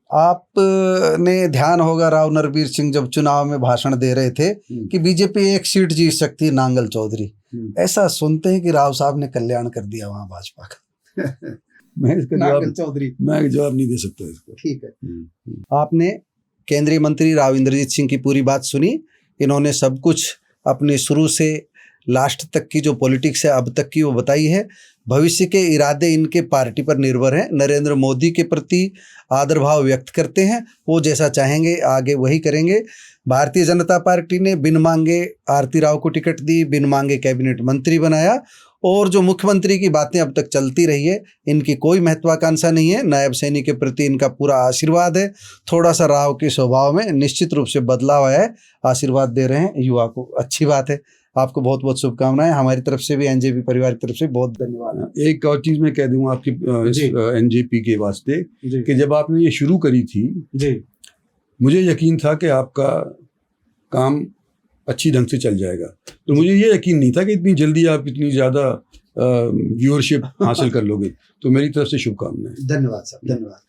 आपने ध्यान होगा राव नरबीर सिंह जब चुनाव में भाषण दे रहे थे कि बीजेपी 1 सीट जीत सकती है, नांगल चौधरी। ऐसा सुनते हैं कि राव साहब ने कल्याण कर दिया वहां भाजपा का। मैं इसका नांगल चौधरी मैं जवाब नहीं दे सकता इसका। ठीक है। आपने केंद्रीय मंत्री राव इंद्रजीत सिंह की पूरी बात सुनी। इन्होंने सब कुछ अपने शुरू से लास्ट तक की जो पॉलिटिक्स है अब तक की वो बताई है। भविष्य के इरादे इनके पार्टी पर निर्भर हैं। नरेंद्र मोदी के प्रति आदर भाव व्यक्त करते हैं, वो जैसा चाहेंगे आगे वही करेंगे। भारतीय जनता पार्टी ने बिन मांगे आरती राव को टिकट दी, बिन मांगे कैबिनेट मंत्री बनाया, और जो मुख्यमंत्री की बातें अब तक चलती रही है, इनकी कोई महत्वाकांक्षा नहीं है। नायब सैनी के प्रति इनका पूरा आशीर्वाद है। थोड़ा सा राव के स्वभाव में निश्चित रूप से बदलाव आया है। आशीर्वाद दे रहे हैं युवा को, अच्छी बात है। आपको बहुत बहुत शुभकामनाएं। हमारी तरफ से भी, एनजेपी परिवार की तरफ से बहुत धन्यवाद। एक और चीज़ मैं कह दूंगा आपकी एनजेपी के वास्ते कि जब आपने ये शुरू करी थी जी, मुझे यकीन था कि आपका काम अच्छी ढंग से चल जाएगा। तो मुझे ये यकीन नहीं था कि इतनी जल्दी आप इतनी ज़्यादा व्यूअरशिप हासिल कर लोगे। तो मेरी तरफ से शुभकामनाएं। धन्यवाद साहब, धन्यवाद।